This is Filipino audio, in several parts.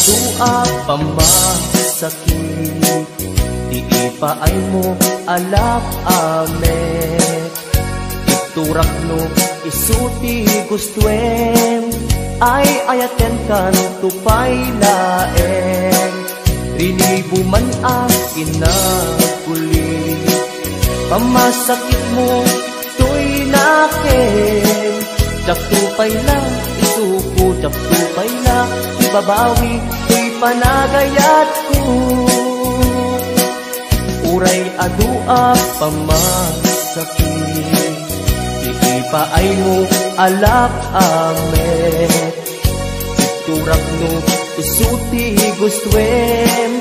adua pamasakit, di ipaay mo alak ame. Iturak no isuti gustuen, ay ayaten kan tupay laeng. Rinibo man akin na kuli, pamasakit mo to'y nakin. Jaktupay na isuko, jaktupay na ibabawi, to'y panagayat ko. Uray adua pamasakit, iipaay mo alak amet. Iturak no isuti gustuen,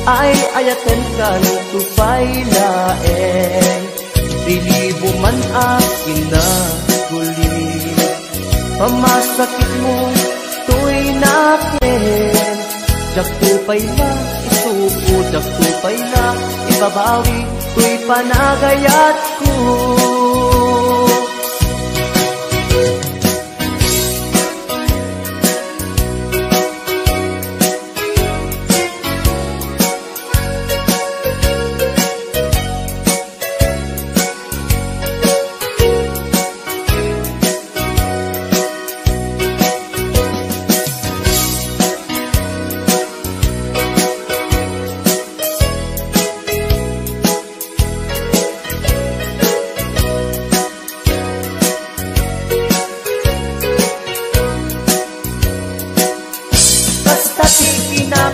ay ayaten kan tupay laeng. Rilibo man akin na kuli, pamasakit mo to'y nakin. Jaktupay na isuko, jaktupay na ibabawi, to'y panagayat ko.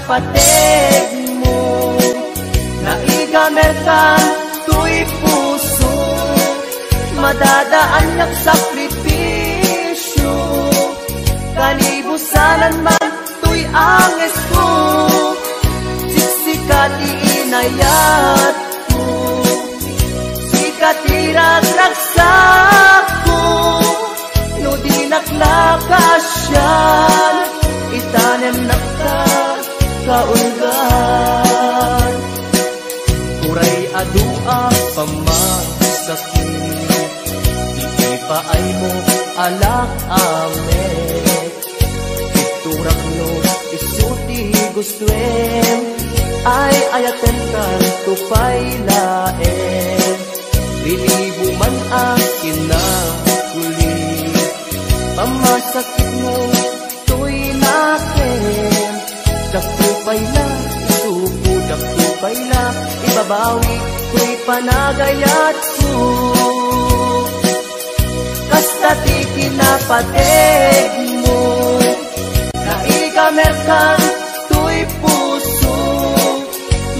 Pateg mo, naigamerkan to'y puso, madadaan ng sakripisyo. Kanibusanan man to'y anges ko, siksikat iinayat ko, sikat iragraksak ko. No di naklakasyan, itanem nakta kaulgan. Uray adua pamasakit, iipaay mo alak amet. Iturak no isuti gustuen, ay ayaten kan tupay laeng. Rilibo man akin na kuli, pamasakit mo to'y nakin. Jaktupay na isuko, jaktupay na ibabawi, to'y panagayat ko. Kasta ti kinapateg mo, naigamerkan to'y puso,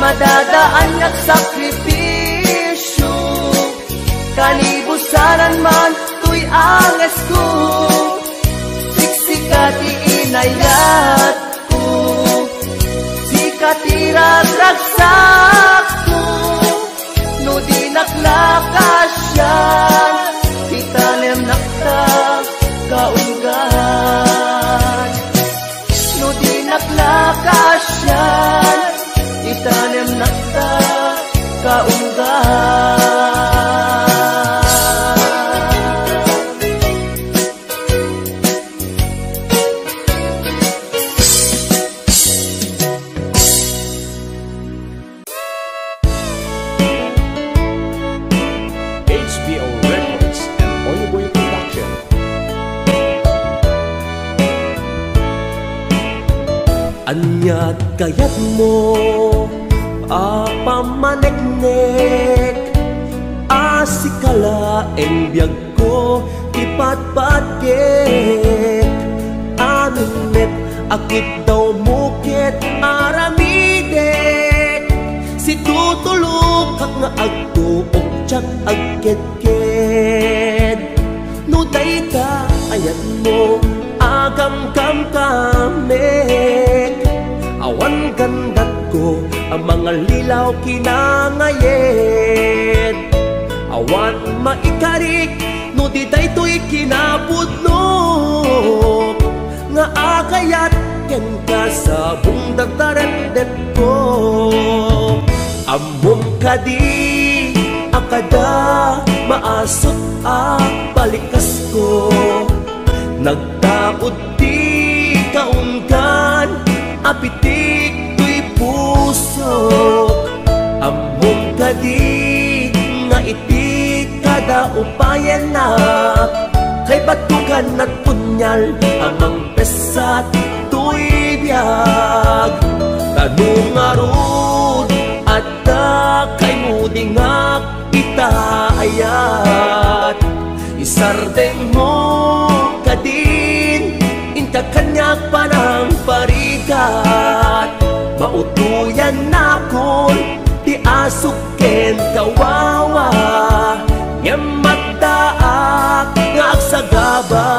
madadaan at sakripisyo. Kanibusanan man to'y anges ko, siksikat iinayat ko, katiragraksak ko. No di naklakasyan, itanem nakta kaulgan. No di naklakasyan, itanem nakta kaulgan. Anyat kayat mo apamaneknek, asikala en biyag ko ipatpatkek. Anumet akit daw mukit aramidek, si tutulog kak nga agtuok tsak agket-ket. No day ka ayat mo agam kam kamek, awan gandat ko ang mga lilaw kinangayet. Awan maikarik no di daytoy kinapudno, nga akayat ken ka sa bungdagdarendet ko. Amom kadi akada maasot ak balikas ko, nagtaod di kaunggan apitik tuy puso. Among kadi nga iti kada upayan na, kay batukan at punyal amang pesat tuy biyag. Tanong arud at kay mudingak itaayat. Isardeng mo kadin inta kanyak panang parigat. Mautuyan na kon di asuken kawawa, nyamataak nga agsagaba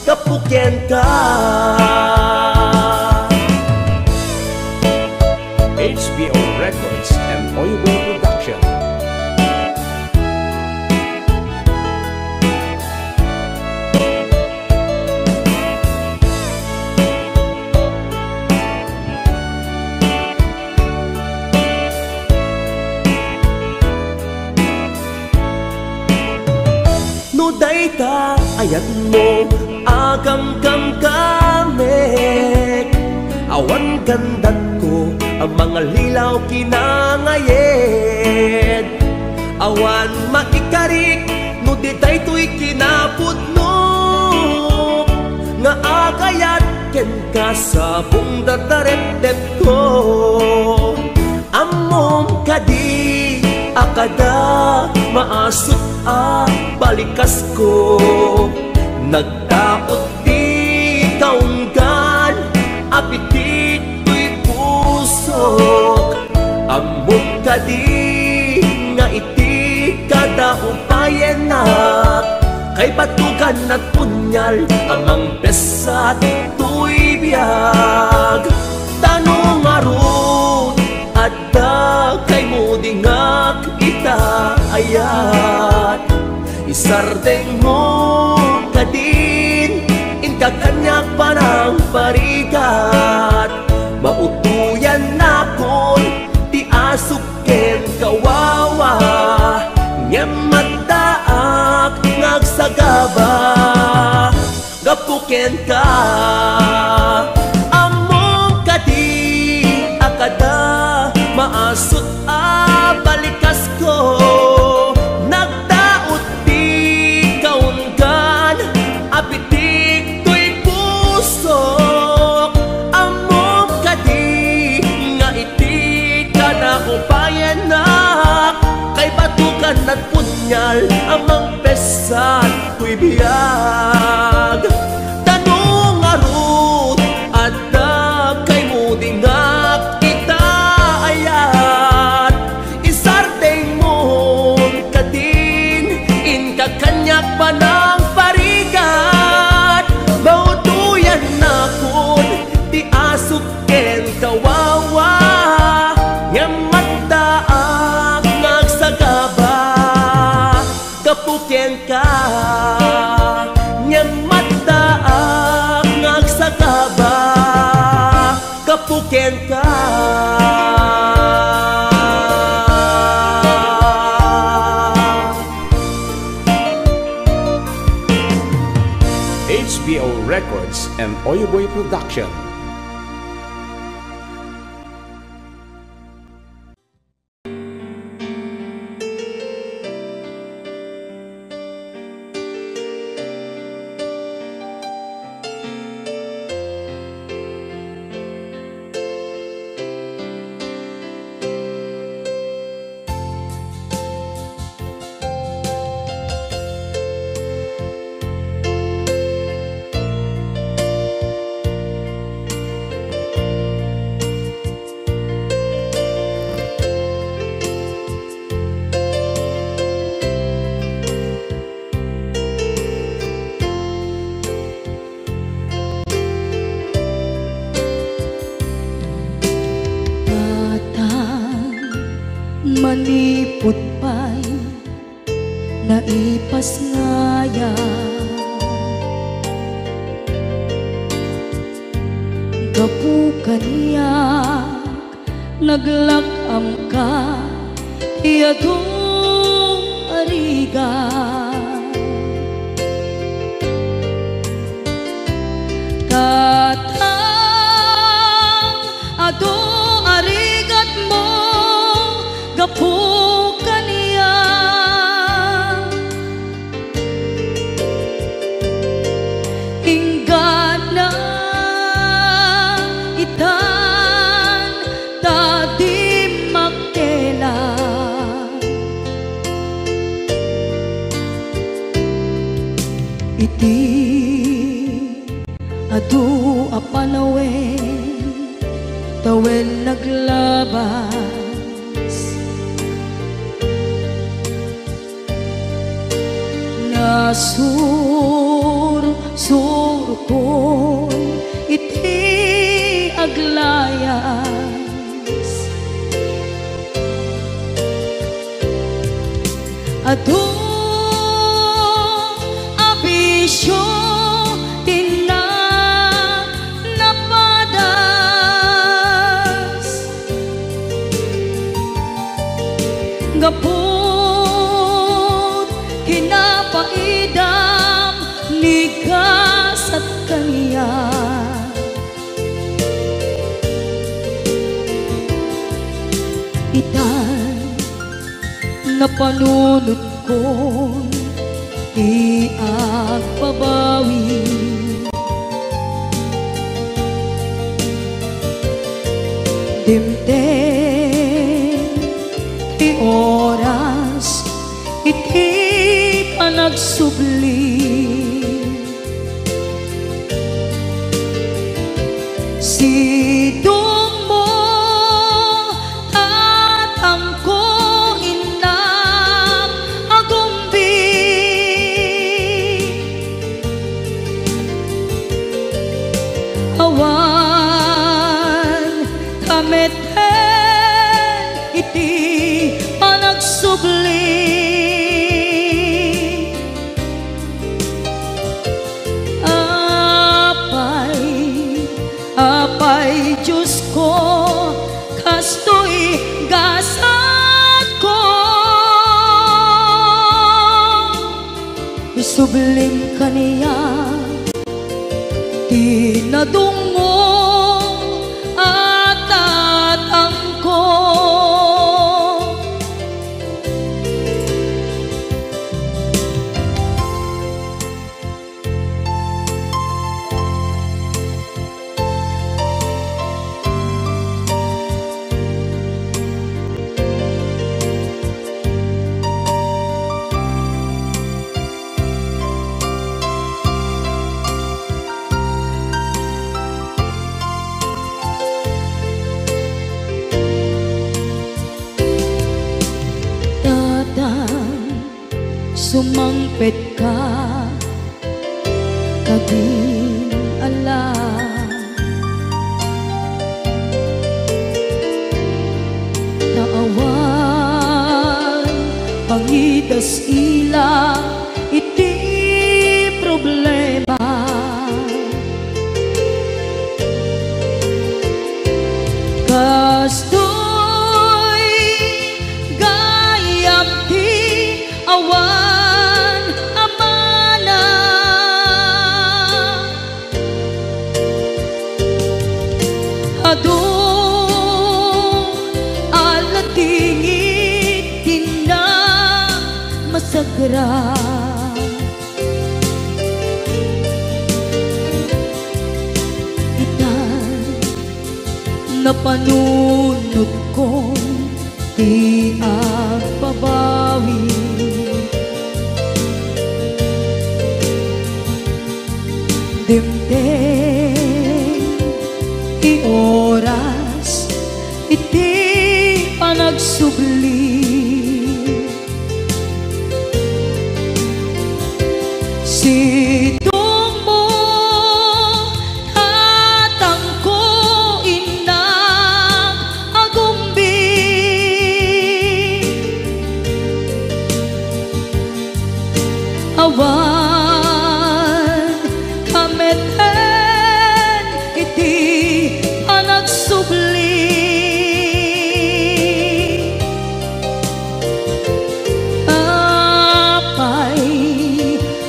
kapukyan ka. HBO Records and Oyway Production. No dayta ayat mo agam kam kamek, awan gandat ko ang mga lilaw kinangayed. Awan maikarik no di daytoy kinapudno, nga agayat ken ka sa buong datarep ko. Amom kadi akada maasot balikas ko, nagdaot di kaunggan apitik tuy pusok. Among kadi nga iti kada upayan na, kay batukan at punyal amang pesat tuy biyag. Tanong arud at kay mudingak itaayat. Isardeng mo kadin inta kanyak panang parigat. Mautuyan na kon ti asuken kawawa, nyamataak ngagsagaba gapuken ka. Among kadi akada maasot balikas ko, nagdaot di kaunggan apitik tuy pusok. Among kadi nga iti kada upayan na, kay batukan at punyal amang pesat tuy biyag. Tanong arud at kay mudingak itaayat. Isardeng mo kadin inka kanyak panang parigat. Mautuyan na kun di asuken kawawa, nyamataak ngagsagaba kapuken ka. Nyamataak ngagsagaba kapuken ka. HBO Records and Oyway Production. Manipot pa'y naipas ngaya, gapukan niya naglakam ka iyadong ariga. Kata iti adu apanawen tawen naglabas nasur ko iti aglayas adu abisyo gapot kinapaidam nigas at kaniya itan napanunod ko di agpabawi dimtem ti oras iti panagsubli sidong mo tatangko inam agumbi awan kameten iti panagsubli apay Diyos ko kastoy gasat ko isublim kaniya tinadungo at tatangko sumangpet ka kaging alam naawan pangidas ila iti problema kastoy gayam ti awan adu alatingit tina masagra itan napanunod ko di agpabawi dimtem ti oras iti panagsubli sidong mo tatangko inam agumbi awan kameten iti panagsubli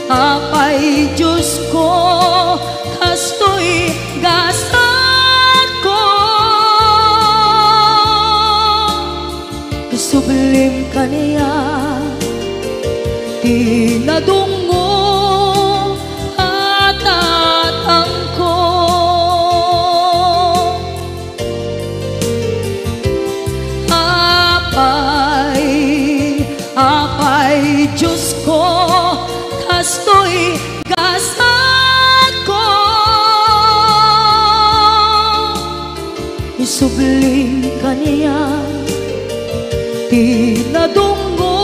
apay Diyos ko kastoy gasat ko isublim kaniya tinadungo at tatangko apay Diyos ko kastoy gasat ko. Isubling kaniya tinadunggo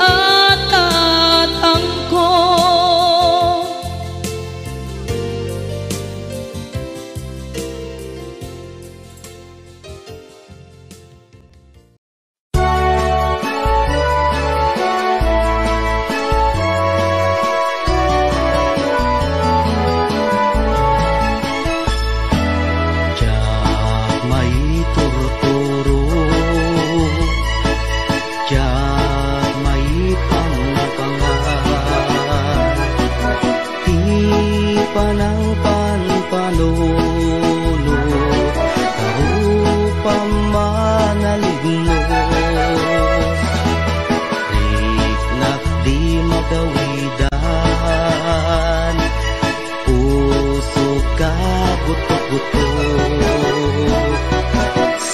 at tatangko.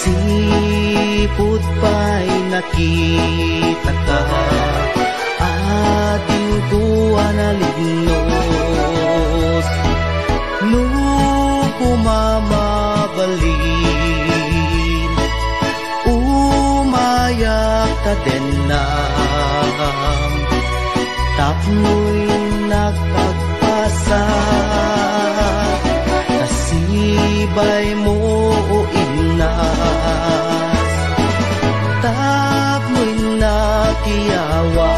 Sipot pa'y nakita ka, ating tuwa na lignos. Nung kumamabalin, umayak ka din na, tapno'y nakagpasa. Nasibay mo o inas, tapno'y nakiyawa.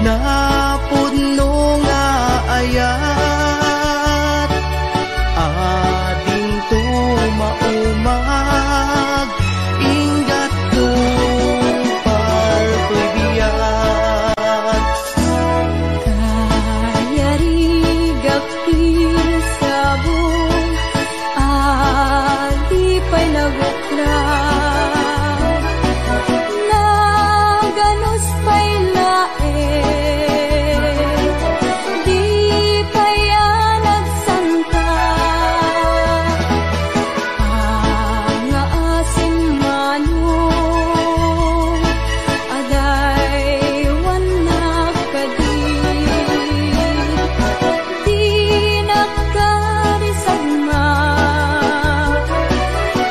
Napuno nga ayat, ading tumaumag, ingat tupal ko'y biyan. Kayarigak sabong adi pa'y nagukran, naganos pa'y lae, di pa'y nagsanta. Ang asin manong aday wanak kadi, di nakarisagma,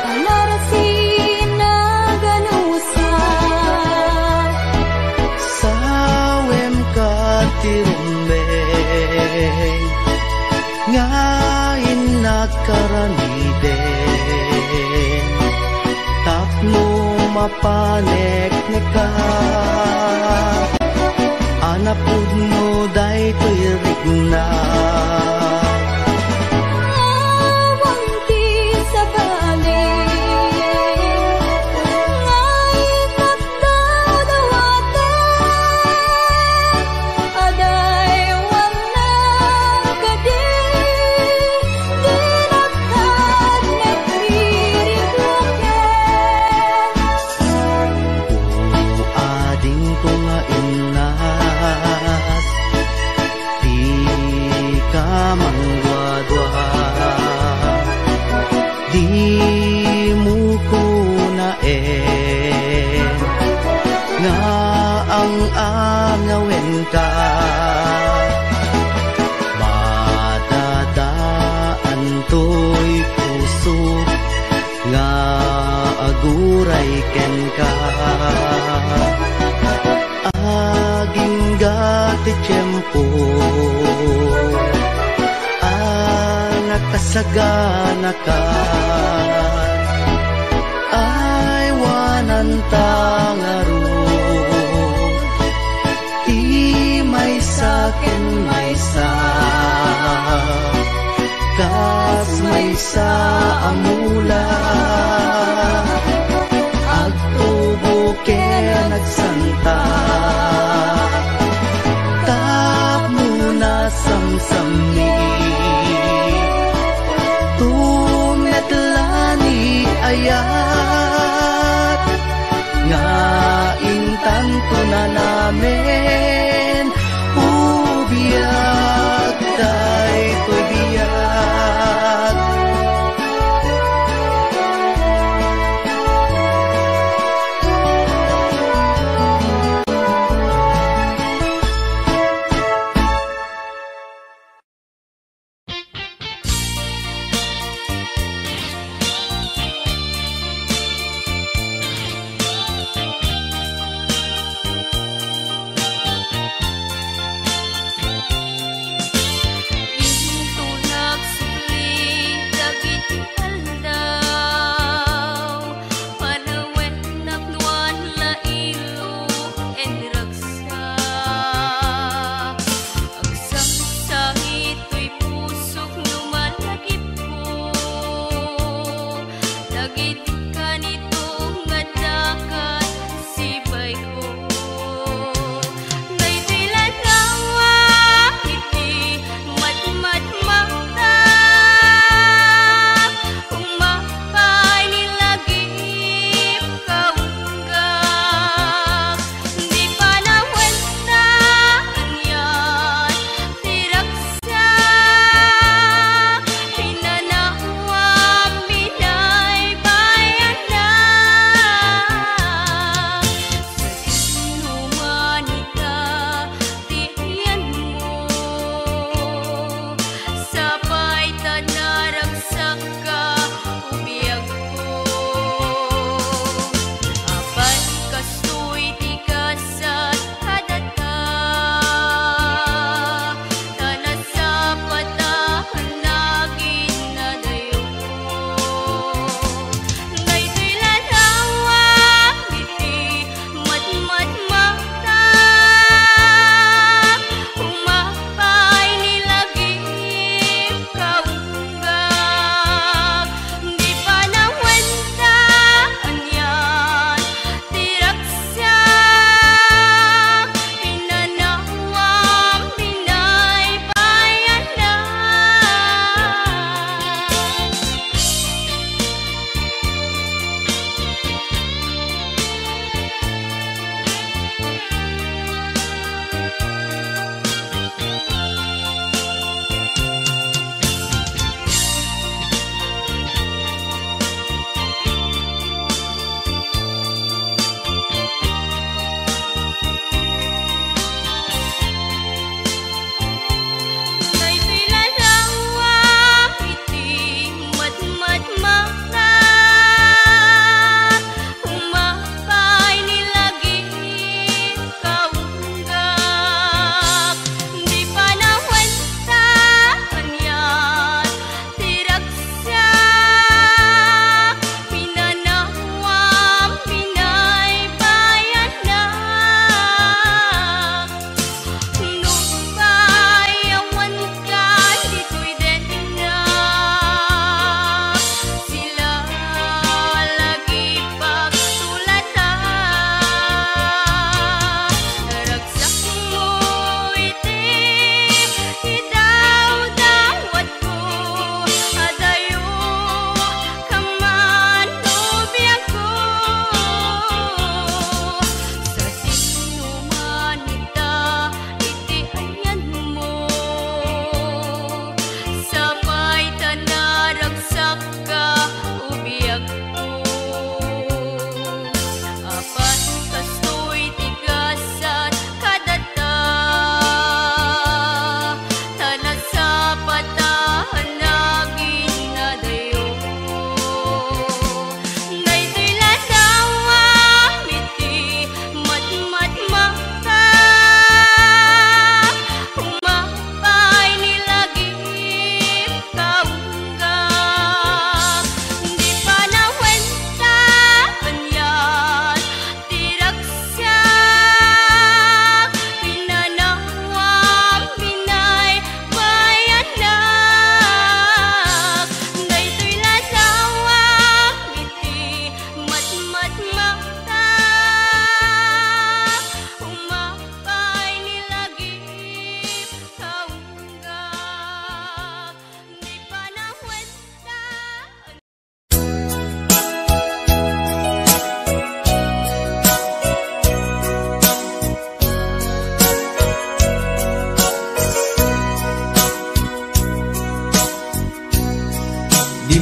kanarasin na ganusa. Sawem ka tirumbeng, ngayon nakaraniden, tapno mapanek ka, anapud mo day ko'y rigna. Awang ti sa balik, ngayon nagdadawaten, aday wanak kadi, di nakad nagririgloken. Ading ko nga inas, di ka mangwadwa, di mo ko naen, nga ang angawin ka. Madadaan to'y puso, nga aguray ken ka. Aging gati tiyempo, nakasagana ka, ay wanan tangaro, di may sakin may sa, kas may sa amula, agtubo kaya nagsanta, tap muna samsami, tumetlani ayat, nga intanto na namin, ubiyag tay ko'y biyag.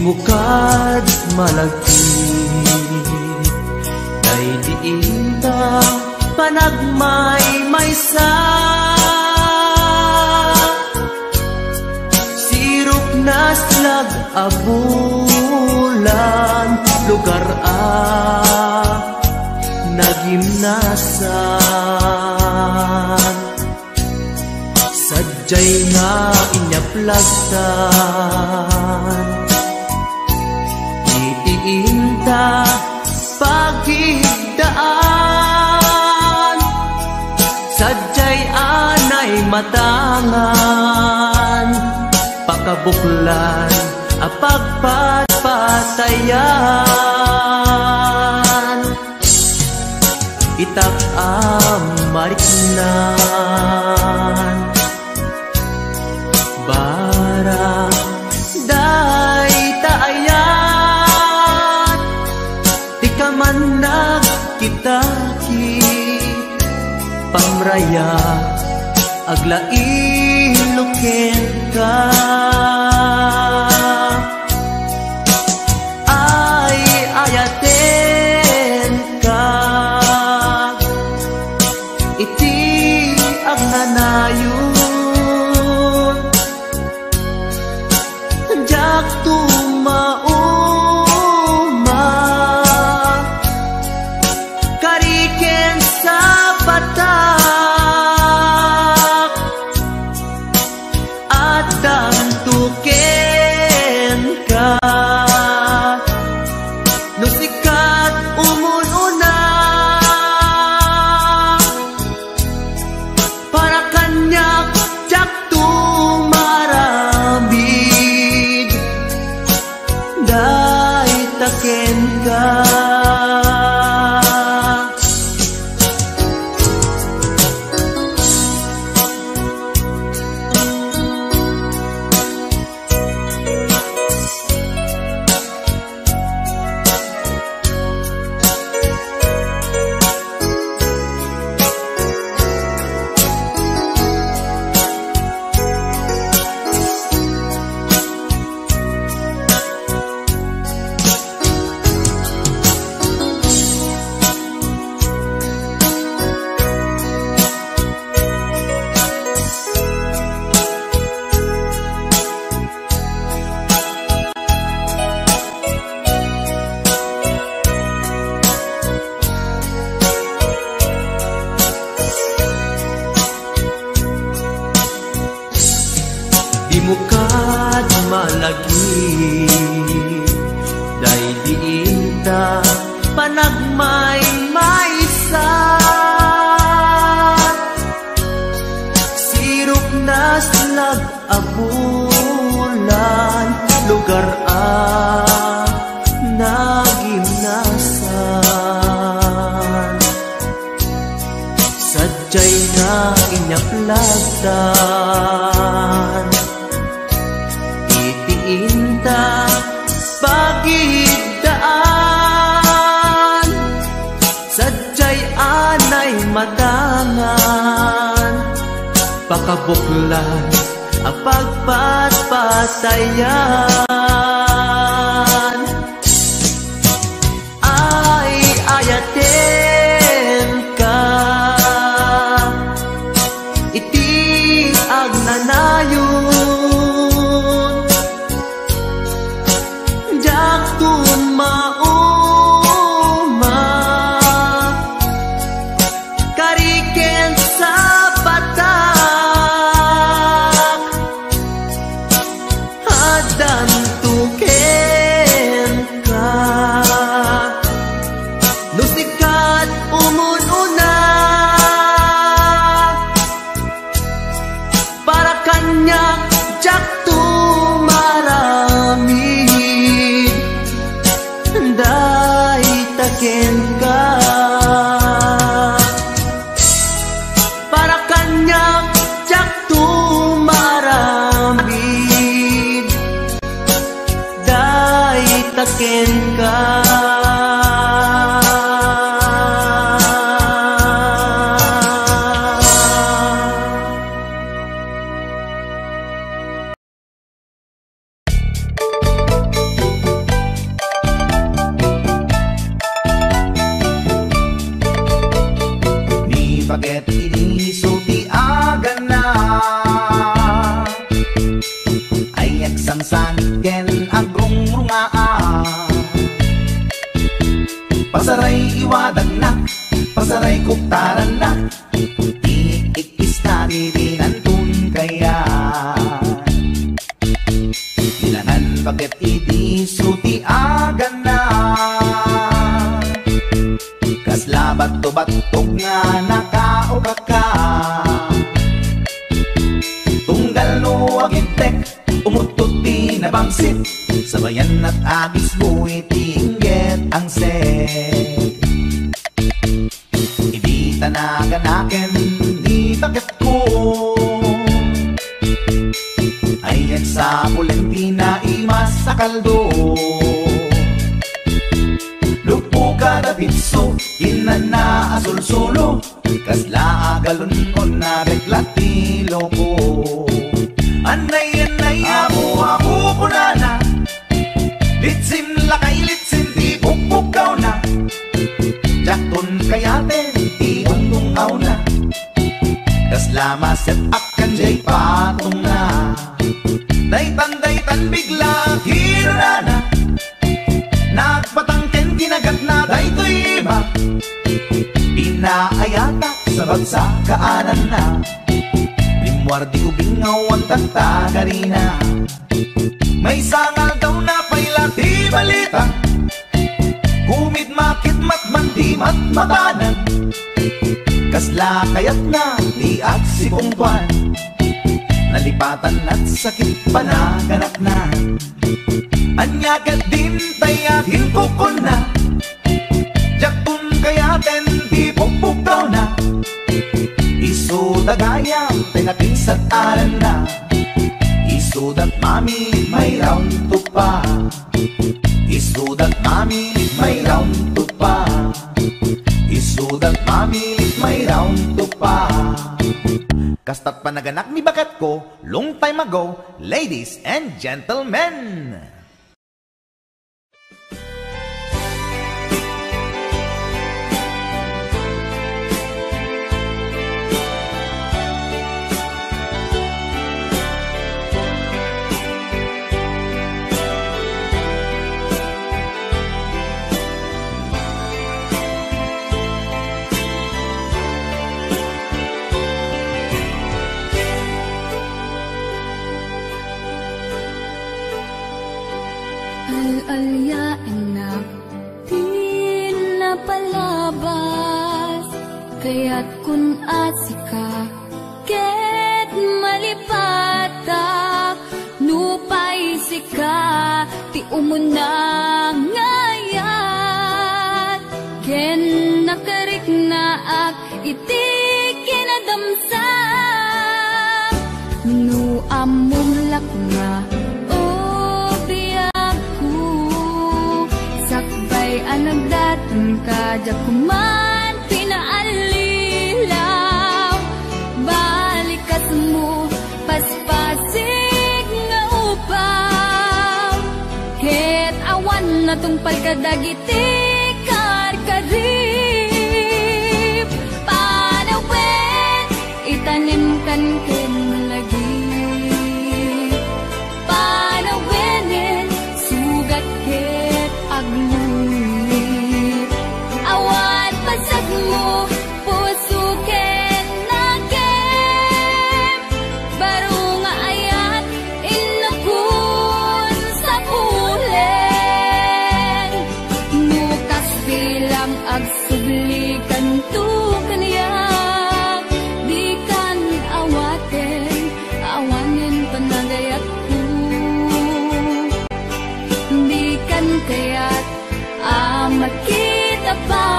mukad malagi kay diinta panagmaymaysa sirok na slag abulan lugar nagimnasan sadyay nga inyaplagtan itiinta pagigdaan sadyay anay matangan pakabuklan apagpatpatayan itak amariknan barang day taayan di ka man nagkitaki pamraya aglailuken ka ay ayaten ka iti agnanayon jak tumauma kariken sa batak at dantuken ka nusikat umununa para kanyak jak tumarambig day taken ka mukad malagi day diinta panagmaymaysa sirok na slag abulan lugar nagimnasan sadyay na inyaplagdan itiinta pagigdaan sadyay anay matangan pakabuklan apagpatpatayan ay ayaten ka iti agnanayon jak tumauma kariken sa batak hadan tuken ka nusikat umununa para kanyak jak tumaramid day taken ka para kanyak jak tumaramid day taken ka buktaran na iikis na dirinantun kaya ilangan bakit iti suti agan na kaslabat to batog nga nakaugaka tunggal no agintek umutot di nabangsit sabayan at agis mo itingget ang set hindi tanaganaken di bakit ko ayan sa Valentina imas sa kaldo lupo ka na bitso inan na azul solo kasla agalon ko na reklatilo ko anay amo ko na litsin lakay litsin di bukbukaw na jakton kayaten di ungtungaw na kasla maset akan jay patong na daytan bigla hirana na nagpatangken kinagat na daytoy iba pinaayata sa bagsakaanan na limwardi ubingaw ang tagtagarina may sangal daw na pailati balita humid makit matman di matmatanan kasla kayat na di at si pungkwan nalipatan at sakit panaganak na anyagat din tayakin ko na jaktun kayaten di bukbukaw na isudagayam tinakinsat aran na isudat mami may round to pa isudat mami may round to pa isudat mami may round to pa kastat panaganak mi bakat ko long time ago ladies and gentlemen. Al-alya anak, di na palabas, kaya't kun asika, ket malipatak, nupay sika, ti umuna ngayat, ken nakarik naak, iti kinadamsak, nu amumlak nga, anagdatan ka dya kuman pinaalilaw balikat mo paspasig nga upaw ket awan na tong palkadagiti karkarip panawen itanim kan ken lagi panawenen sugat ket aglu mo puso ken nakem baro nga ayat inakun sa pulen nukas bilang agsublikan tu kaniyak di kan awaten awanin panagayat ko di kan kayat amat kita pa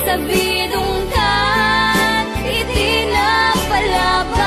sa bidong kan itinapalabas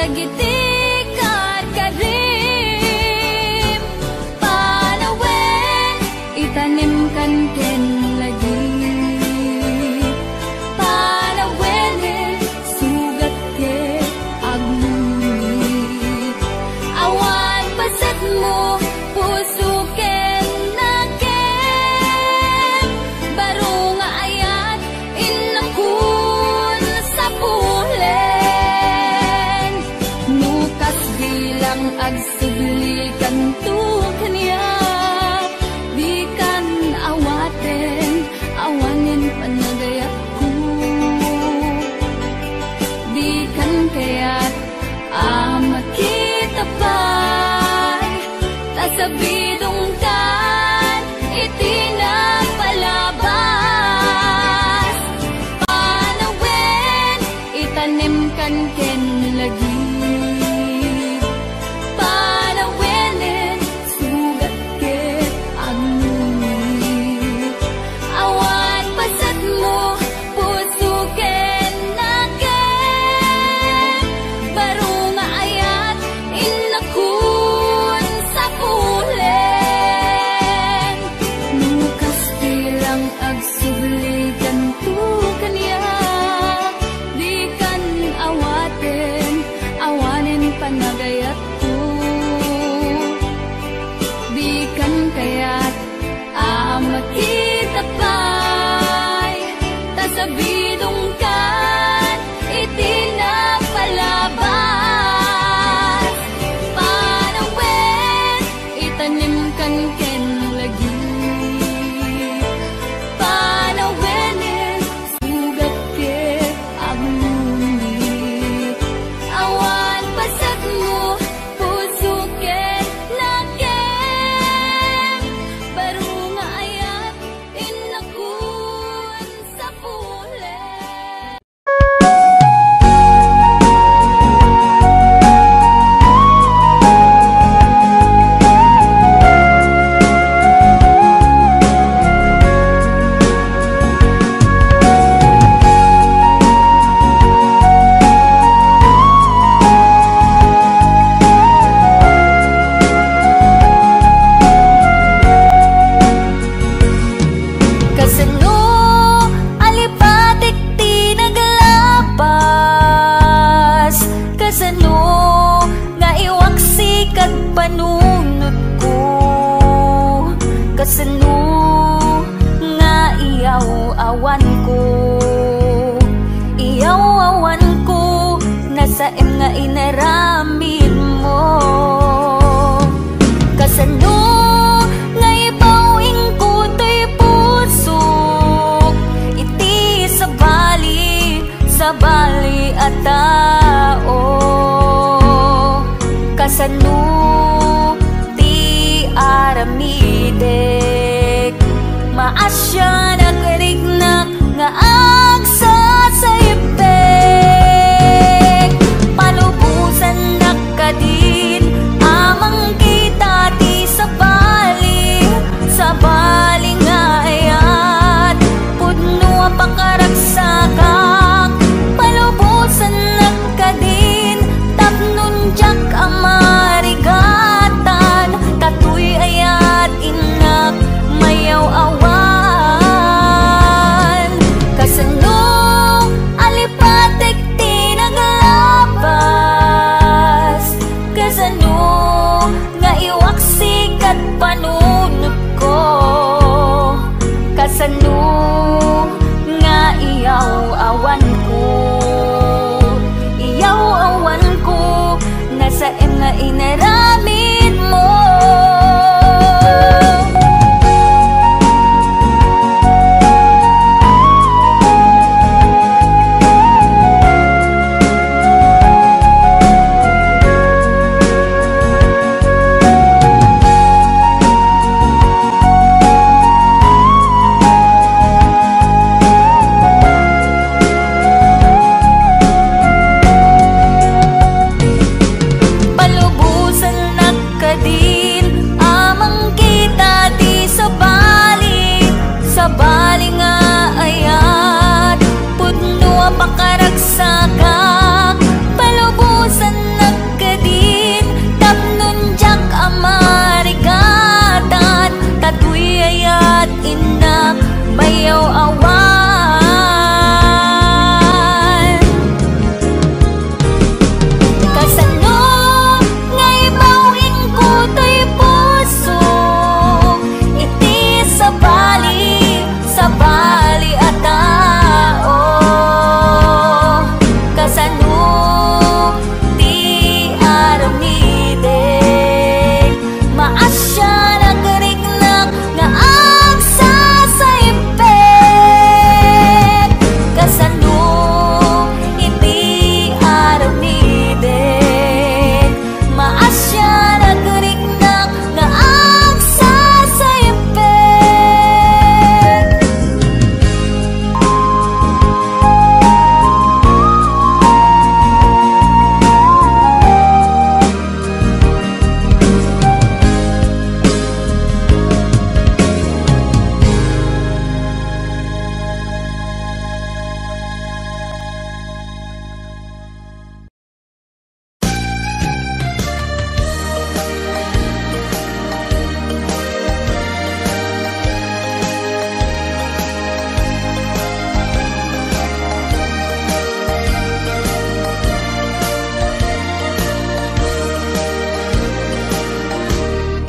dagiti karim panawen itanim kan ken lagi panawen sugat ke agmuni awan pasat mo puso ken naken baro nga ayat inakun sa pulen nukas bilang agsubli kanto kanya di kan awaten awanin panagayat ko di kan kaya't makita pa'y tasabidong kan itinagpalabas panawen itanim kan ken lagi panawenin sugat ket agmuni awan pasat mo puso ken naken baro nga ayat inakun sa pulen nukas bilang agsubli kanto kanya di kan awaten awanin panagayat ko di kan kaya't makita pa'y tasabidong kan itinagpalabas panawen itanim kan ken lagi panawenin sugat ke agmuni awan pasat mo puso ken naken baro nga ayat inakun sa pulen. Kasano alipatik ti naglapas kasano nga iwaksi kag panunod ko kasano nga iyaw awan ko nasa nga inaramid mo kasano nga ibawing ko to'y pusok iti sa bali at tao kasano ti aramidek maasya nagrignak nga agsasaypek palubusan nakadin amang kita ti sa bali nga ayat pudno pakaragsakan palubusan nakadin tapnon jak amarigatan tatuy ayat inak mayaw awan kasano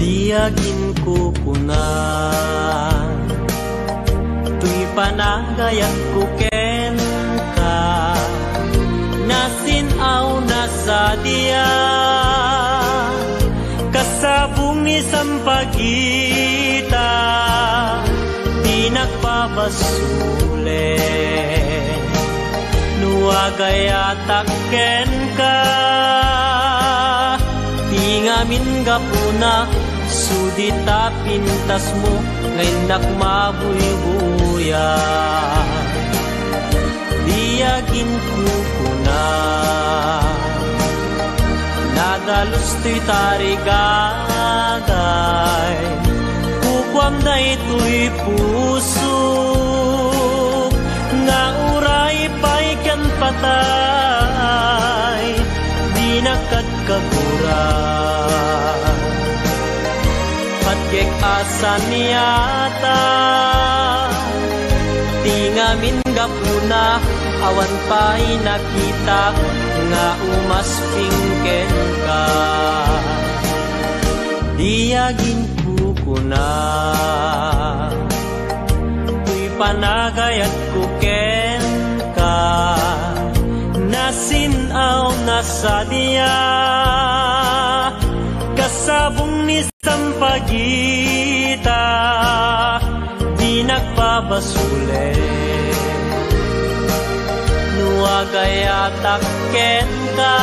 Diagin ko kuna tuy panagayat ko ken ka nasinaw na sa dia kasabong ni sampagita di nagpabasule nuagayatak ken ka tingamin gapuna sudita pintas mo ngayon nakmabuy-buya diagin kuna nadalos to'y tarigagay kukwam na ito'y puso nga uray pa'y kan patay di nakadkaguran patkek asan niyata tingamin gapuna awan pa'y nakita nga umaspingken ka diagin ko kuna tuy panagayat ko ken ka nasinaw na sa diya kasabong ni sampagita di nagpabasule nuagayatak ken ka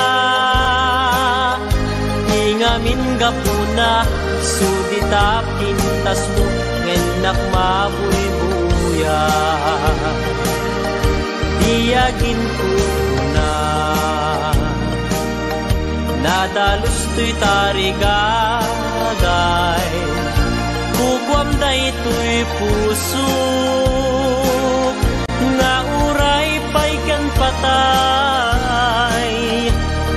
tingamin gapuna sudita pintas mo ngenak mabuy-buya diagin ko na nadalos to'y tarigagay kukwam na ito'y puso nga uray pa'y kan patay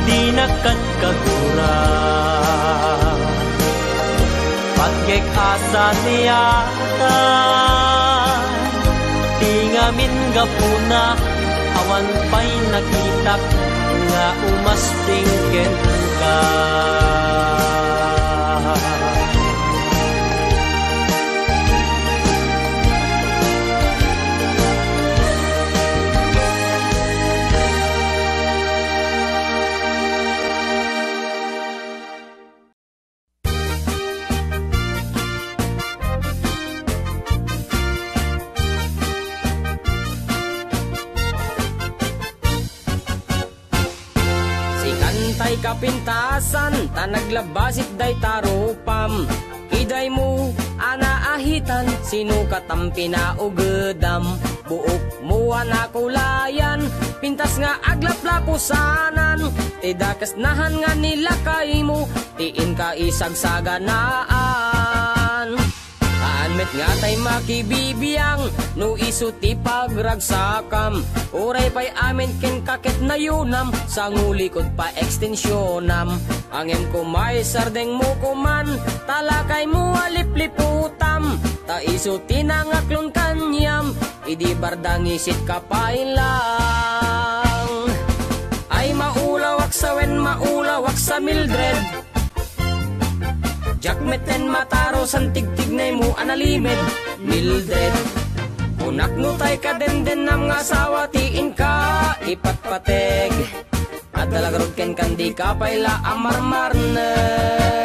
di nakadkaguran patkek asan niyata tingamin gapuna awan pa'y nakitak nga umaspingken ka kapintasan ta naglabasit day tarupam iday mo anaahitan sino katampi na ugedam buok mo anakulayan pintas nga aglaplapusanan tidakas nahan nga nila kay mo tiin ka isagsaganaan met nga tay makibibiyang no isuti pagragsakam uray pa'y amin ken kaket na yunam sa ngulikod pa ekstensyonam angem ko may sardeng mo kuman talakay mo alipliputam ta isuti nangaklon kanyam idi bardang isit kapailang ay maulawak sa wen maulawak sa Mildred Jakmeten mataro san tigtignay mo analimed Mildred unak no tay ka den nam nga asawa tiin ka ipatpateg at dalagarod ken kandi ka payla amarmarnek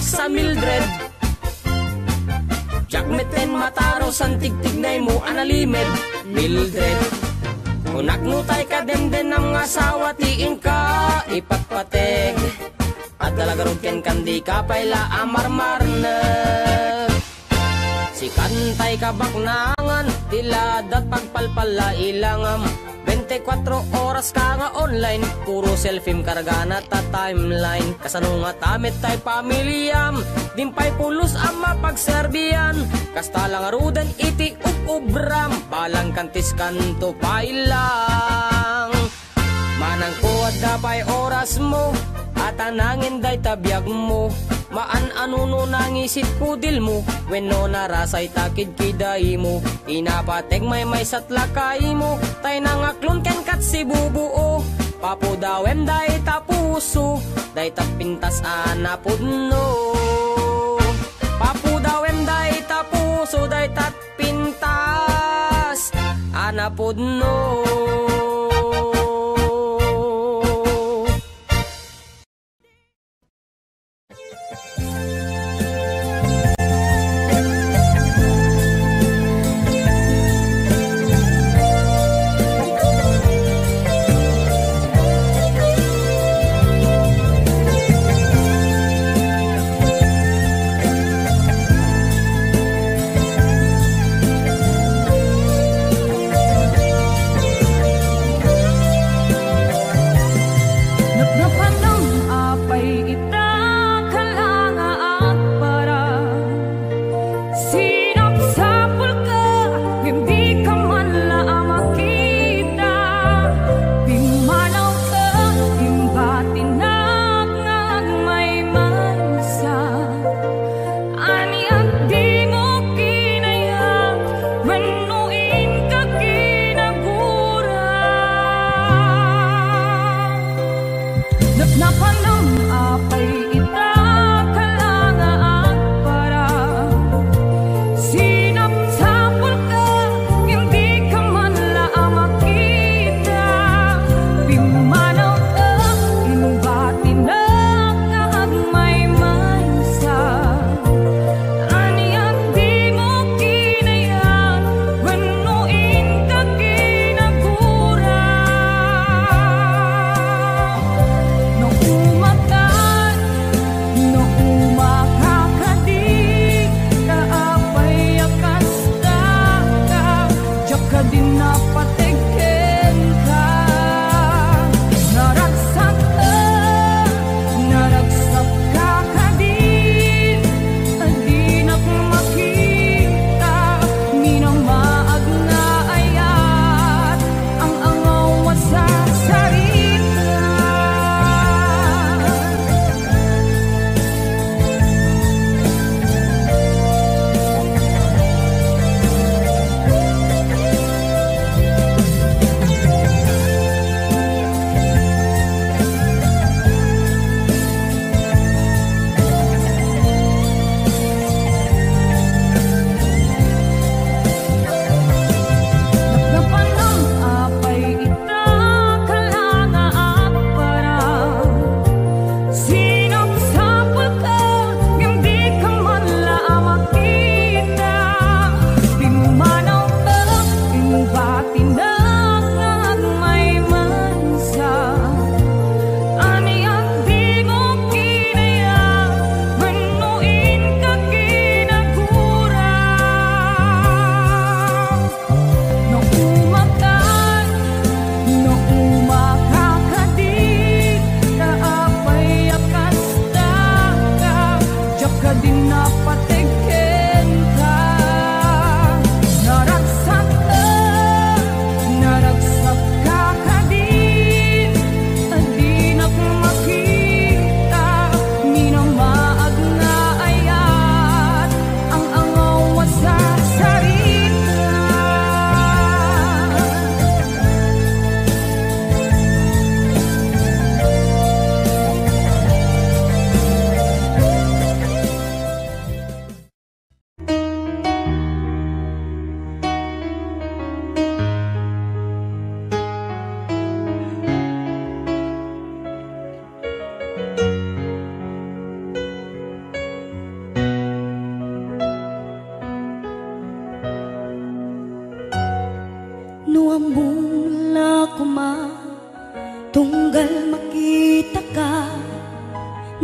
sa Mildred Jakmeten mataro san tigtignay mo analimed Mildred unak no tay ka den nam nga asawa tiin ka ipatpateg at dalagarod ken kandi ka payla amarmarnek si kantay ka baknangan tiladat pagpalpala ilangam 24 oras ka nga online, puro selfie karga na ta timeline. Kasano nga tamit tay pamilyam, dimpay pulos ang mapagserbiyan. Kasta lang ruden iti ubram, balang kantis kanto pailang. Manang kuwad da pay oras mo, at anangin day tabiyag mo. Maan-anuno nangisit kudil mo, wenno narasay takid kiday mo. Inapatek may satlakay mo, tay nangaklon ken kat si bubuo. Papudawem day tapuso, day tapintas anapudno. Papudawem day tapuso, day tatpintas anapudno.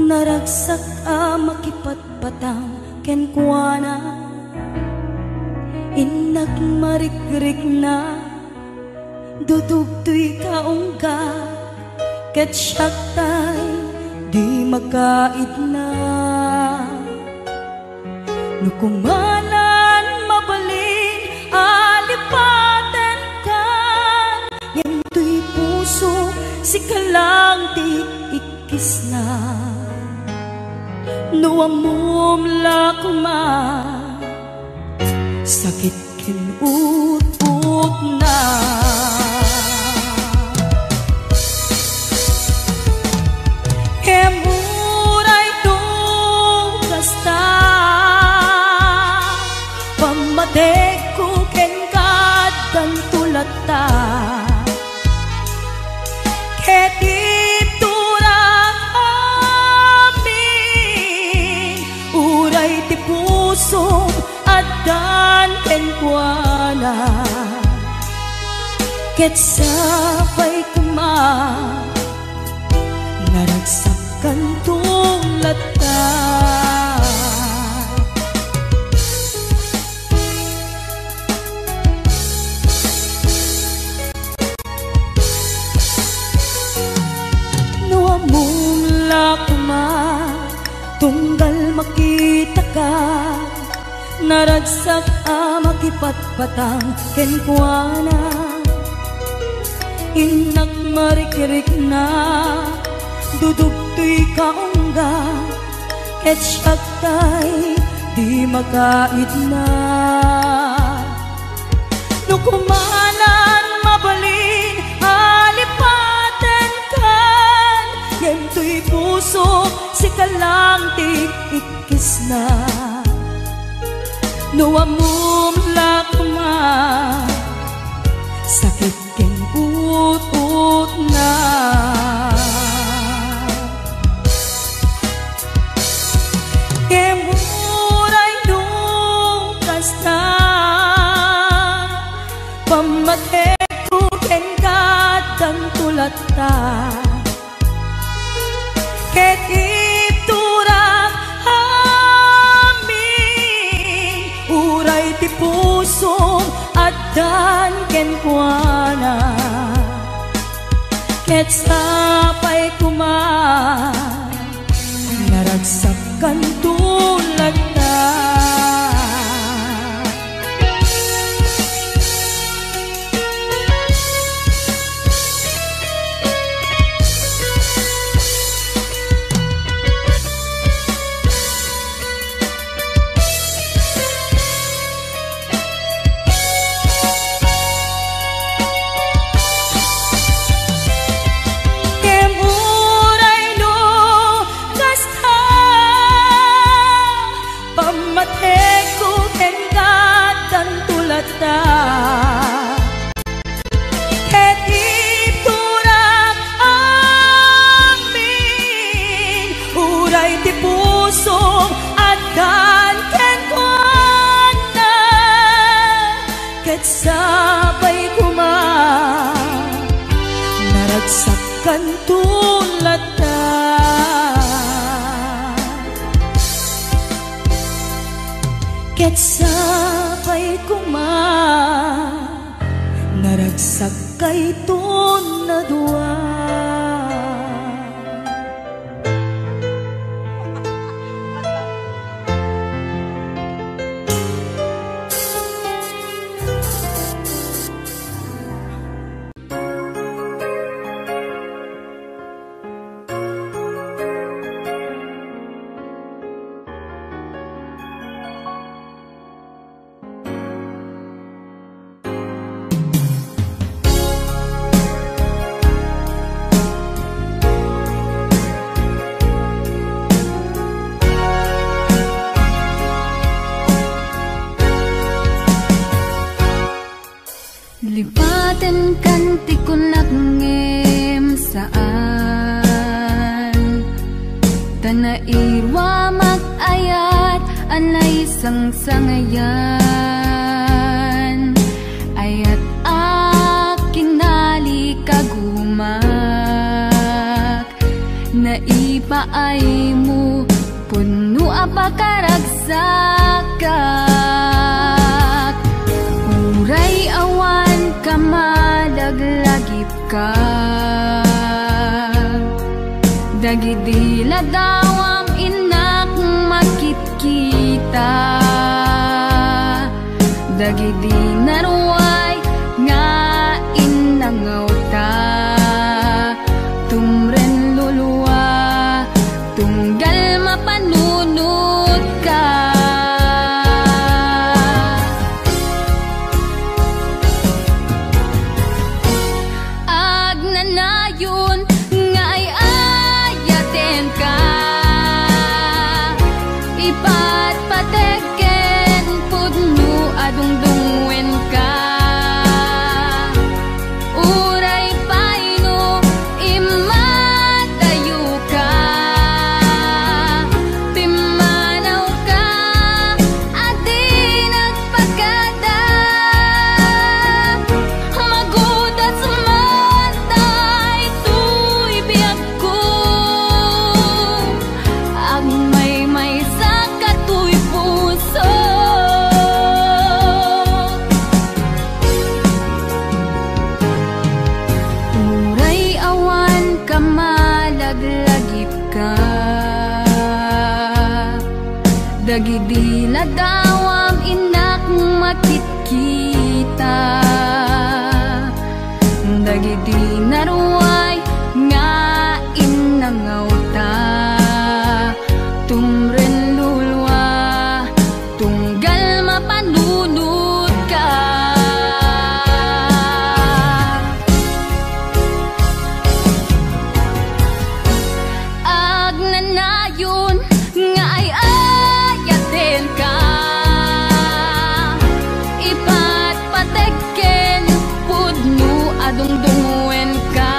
naragsak makipatpatang kenkwana inak marikrik na dudugtoy kaungga, ket siyak tay di makaid na. Nukumanan mabalin alipaten kan, yento'y puso si kalang di ikis na. Nuamum lakuma sakit kinut-ut na. Kemuray nung kasta pamatek ko kengkat dan tulata ketip turang amin uray ti puso adan kenkwana ket sapay kuma naragsakan tulata. Nuamumla kuma tunggal makita ka, naragsak makipatpatang kenkwana inak marikirik na dudugtoy kaungga ket siyak tay di makaid na. Nukumanan mabalin alipaten kan, yento'y puso si kalang ti ikis na. Nuamum lakma sakit ken ut-ut na. Kemuray nung kasta pamatek ko kengkat ang tulata ket ipturang amin uray ti puso adan kenkwana ket sapay kuma naragsakan tulata. Ketip turang amin uray ti puso adan kenkwana ket sapay kuma naragsakan tulata. Ket sapay kuma naragsak kay ton na dua. Lipaten kan ti kunak ngem saan tanairwa magayat anay sangsangayan ayat akinali kagumak naipaay mo puno apakaragsakat uray awan kamadagla ka. Dagidila daw ang inak makitkita. Dagidi naruay nga inangaw ta. Tumren luluwa tunggal mapanunod ka. Agnanayon nga ay ayaten ka. Ipatpateken pudno adungdungwen ka. Uray paino imatayo ka. Timanaw ka adi nagpagada. Magudat sumatay tuy biyag ko. Agmay sa katuy puso. Uray awan ka malaglagip ka. Dagidila daw ang inak makitkita. Dagidi naruay nga inangaw ta. Tumren lulwa tunggal mapanunod ka. Agnanayon nga ay ayaten ka. Ipatpateken pudno adungdungwen ka.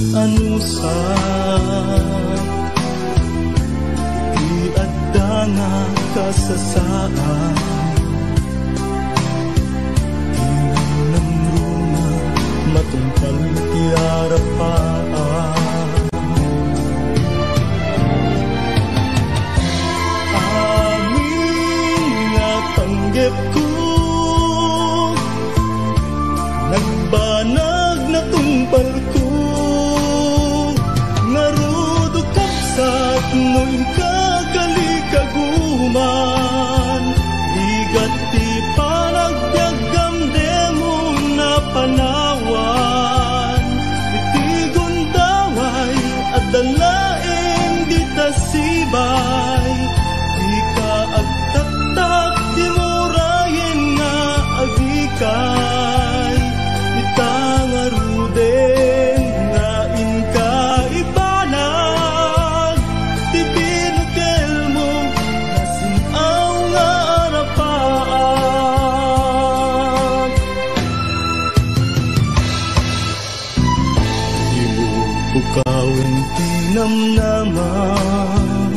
anusan iadda nga kasasaan tinang runa matungkal ti arapaan amin nga panggep ko nagbanag na tumpal ko ngarudo kapsat no'y kagalikaguman ligat ti panagbiagam demo na panawan iti gundaway at dalaeng di tasibay di ka agtaktak di murayen nga agikay itang aruden nga inka ibanag ti binukel mo nasinaw nga arapaan di mo bukawin tinamnaman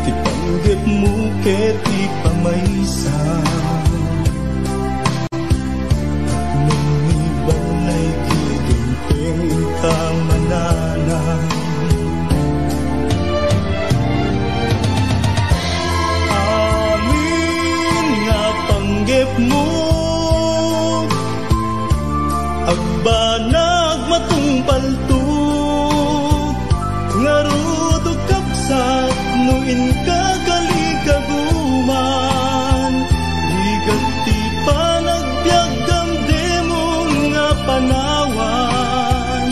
ti panggep mo ket ti pamaysa amin nga panggep mo agbanag matungpalto ngarudo kapsat nuin kagalikaguman ligat ti panagbiagam demon nga panawan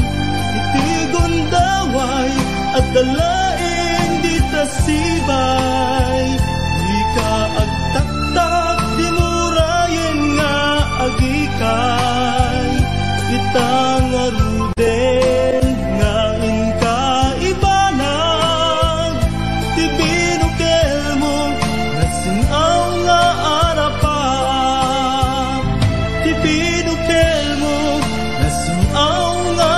iti gundaway at dalaeng di tasibay di ka agtaktak di murayen nga agikay itang aruden nga inka ibanag ti binukel mo nasinaw nga arapaan ti binukel mo nasinaw nga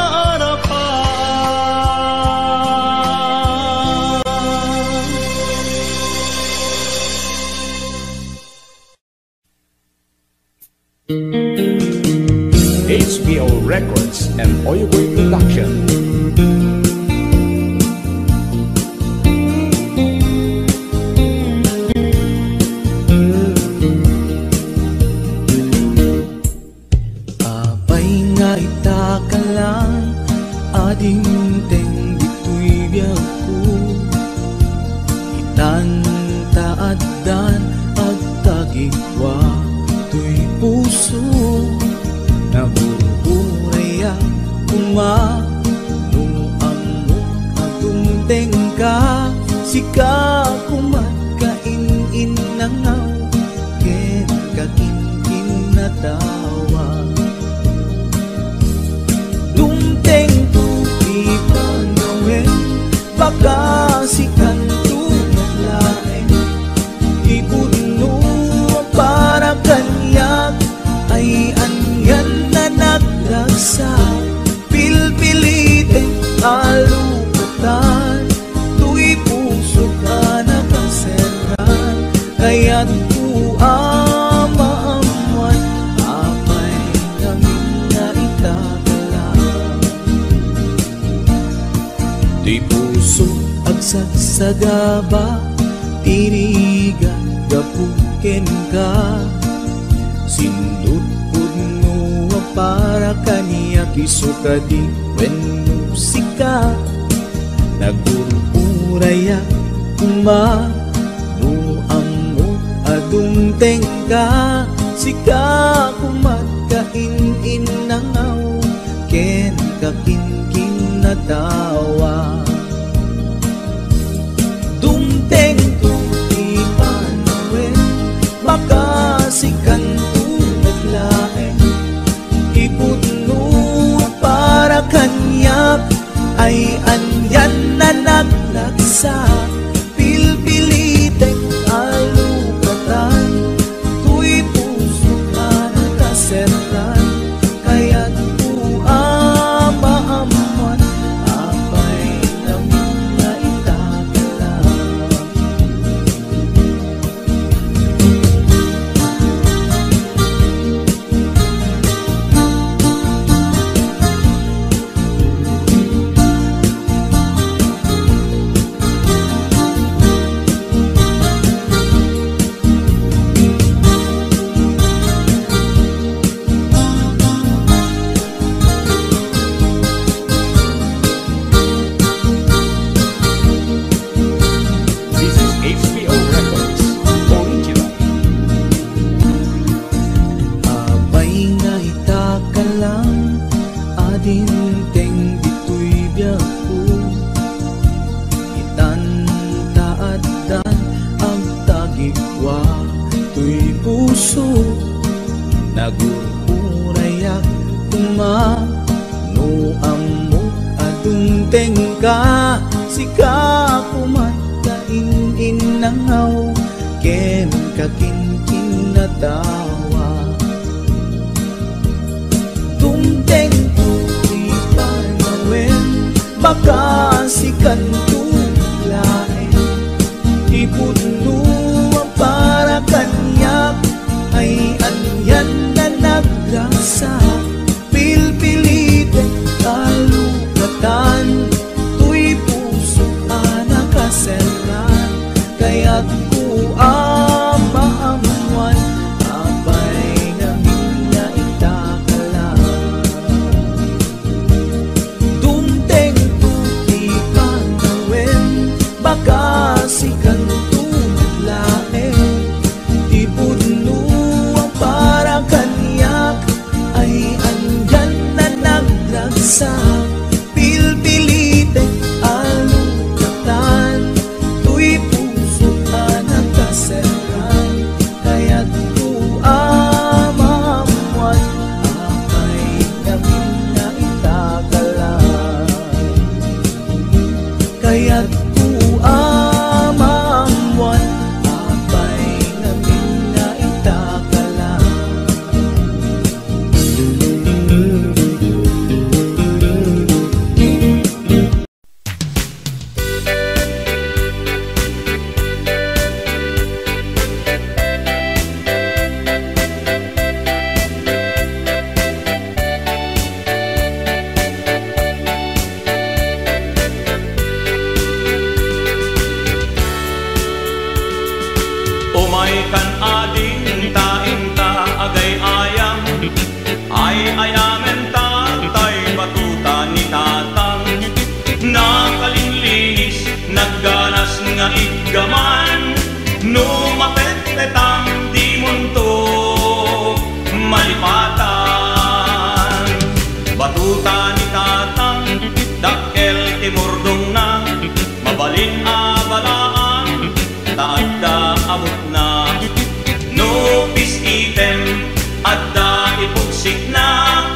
HBO Records and Oyoboy Production. Abay nga itakalang ading teng dito'y biyag ko itan taaddan agtagigwa to'y puso na ururaya nung amo agumteng ka sika kumatkain nangaw ken kakin natawa dumteng tu ipanawin baka sikan tu naglaeng ipuno para kanyak ay anyan na nagragsa pilpilite alupatan tu'y puso ka na kanseran kaya't kuamaamuan apay namin na itagalang tu'y puso agsagsagaba tirigan gapuken ka sindut pudno para kaniya kisuka di when musika nagururaya kuma no amo adumteng ka sika kumatkain nangaw ken kakinkin natawa dumteng tu ipanawin baka sikan naglaeng iputno para kanyak ay anyan na naglagsa pilpilitek alupatan tu'y puso ka nakaseran kaya't kuama Dumteng ka, sika kumatain inangaw, ken kakinkin na tawa. Dumteng tuwi panawen, baka sikan tulain, ipudno ang para kanyak, ay anyan na nagrasa. Pilpilite kalugatan, tuy puso anakaselan, kaya't ku amaamuan, apay namin na itakalan. Dumteng tuti panawen, baka sikan tulain, ipudno ang para kanyak, ay andyan na nagragsa. Pilpilite alukatan, tuy puso anakaselan, kaya't ku amamuan, apay namin na itakalan. Kaya't ku amamuan, apay namin na itakalan. Umay kan ading taing ta agay ayam, ay ayamen ta tay batuta ni tatang. Nakalinlinis, nagganas nga igaman, numapet-petang di munto malipatan. Batuta ni tatang, dakkel timurdong na, mabalin abalaan, taadda amot na. No peace item, adda ipugsik na,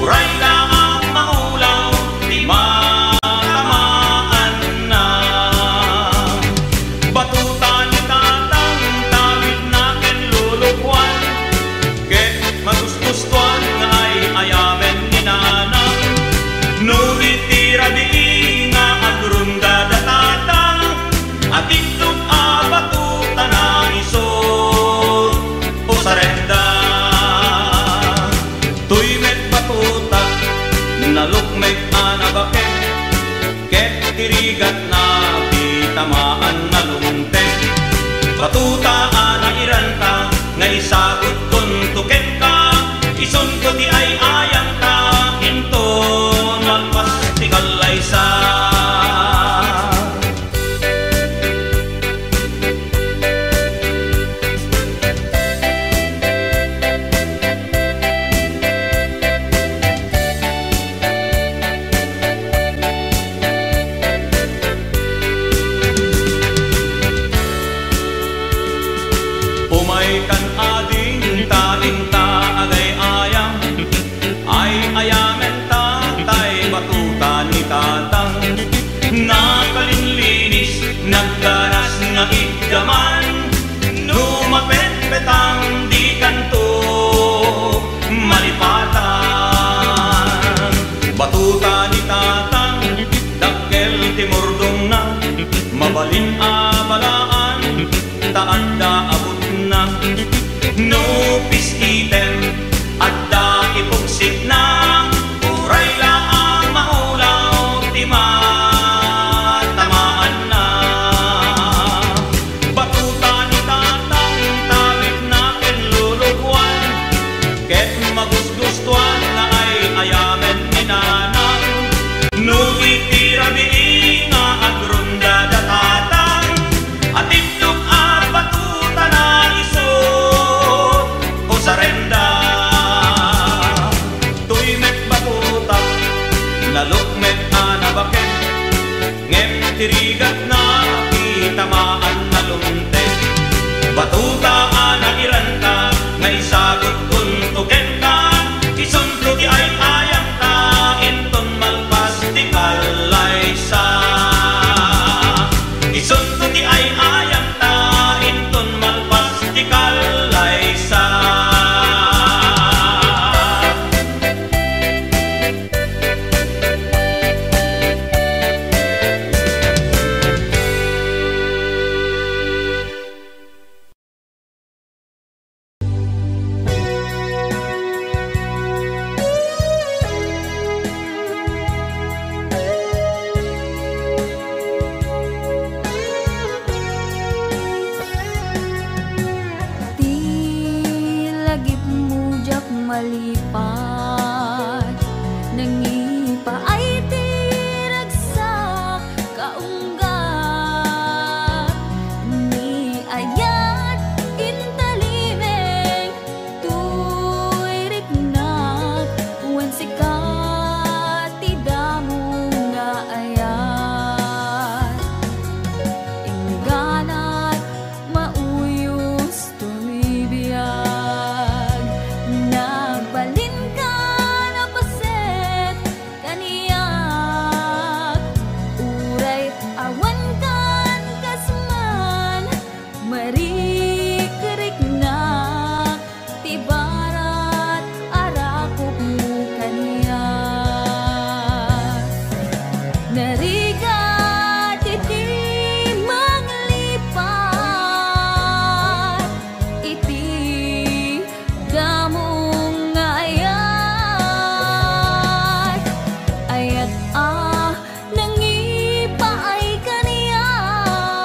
uray laang maulaw, di matamaan na. Batuta ni tatang, tawid na ken lulukwan, ket magusgustuan nga ay ayamen ni nanang. No itira di nga agrunda da tatang, at itlog abatuta na isot o sarenda. Tuy met batuta, nalukmek anabaket, ket tirigat na tamaan na lumtek. Batuta anairan ka, nga isagot kun tuket ka, ison ko di ay ayang ka, hinton malpas ti kalaysa. Umay kan ading taing ta agay ayam, ay ayamen ta tay batuta ni tatang. Nakalinlinis, naggaras nga igaman, numapet-petang di kanto malipatan. Batuta ni tatang, dakkel timurdong na, mabalin abalaan, taadda abot na. No peace item, adda ipugsik na, uray laang maulaw, di matamaan na. Batuta ni tatang, tawid na ken lulugwan, ket magusgustuan na ay ayamen ni nanang. No itira di nga agrunda da tatang, at itlog abatuta na isot o sarenda. Tuy met batuta, nalukmet anabaket, ngem tirigat na itamaan na lumtek. Batuta anairan ka, nga isagot kun tuket ka, ison ko di ay ayang ka, inton malpas di kalay Narigat iti manglipat, iti damong ayat. Ayat nangipaay kaniyak,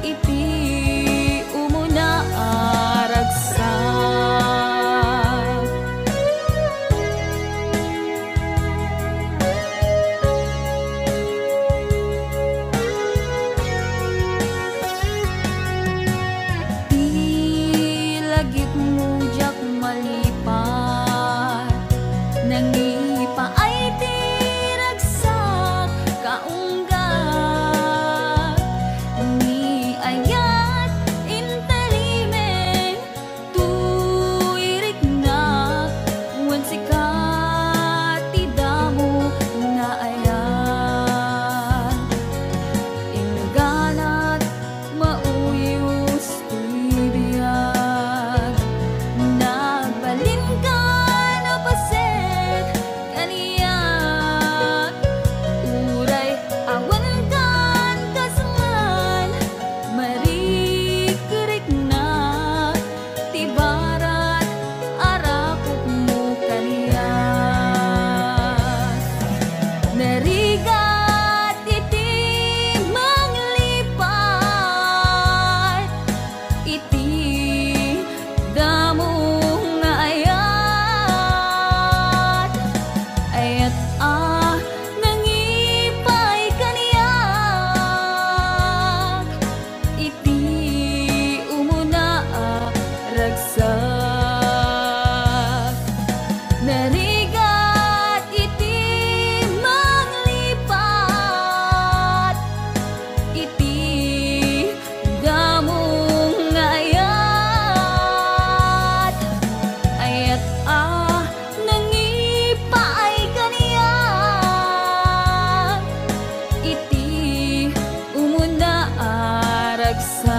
iti umuna aragsak. Lagip mo jak malipat, nangipaay tiragsak kaunggat, ni ayat intelime tuiriknak, wan sikat tidamo nga ayat. Inganat mauyos tuibiyag, nagbalin ka na paset kaniyak. Uray awan kan kasaman, marikerik na tibarat arakop mo kaniyak. Narigat iti manglipat, iti damong ayat. Ayat nangipay kaniyak, iti umuna ragsak. Narigat iti manglipat, iti damong ayat. Ayat nangipaay kaniyak, iti umuna aragsak,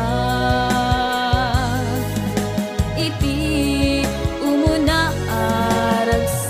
iti umuna aragsak.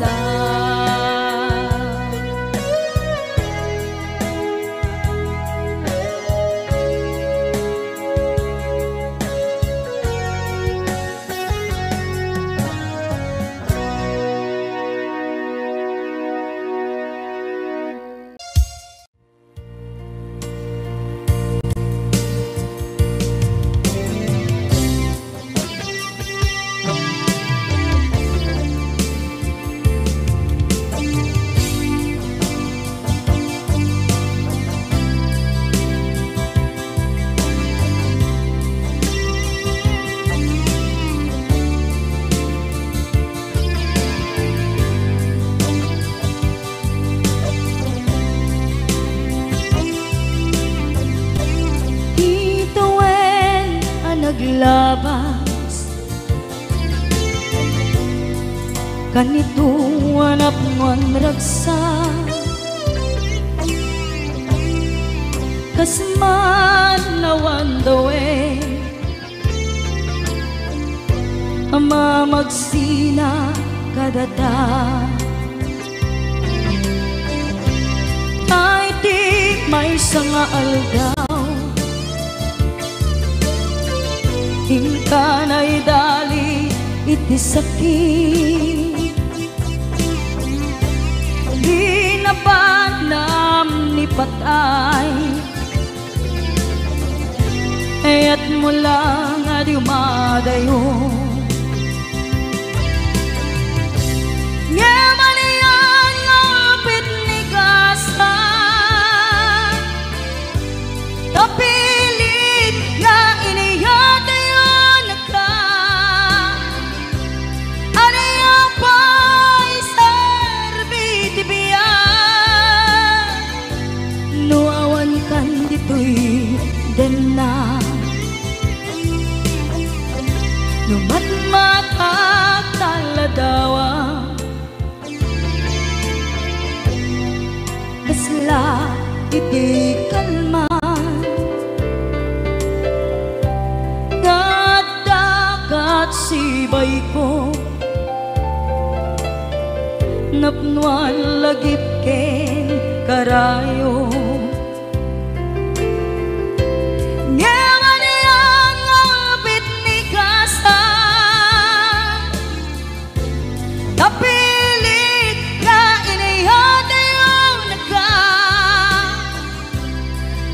Ituwen naglabas, kanito anak ngon ragsak, kasman nawan dawe, ama magsina kadata. Ay di may sanga aldaw, hingkanay dali iti sakit, di napanam ni patay. Ayat mo lang adi umadayo, ngemanian ngapit ni kasa, tapilit nga iniyatayo na ka. Anaya pa'y sarbiti biyan, nuawan kan dito'y den na. Numatmatak taladawa, kasla iti kalman, dagat sibay ko, napnuan lagip ken rayo kapilit na inayata yung nagka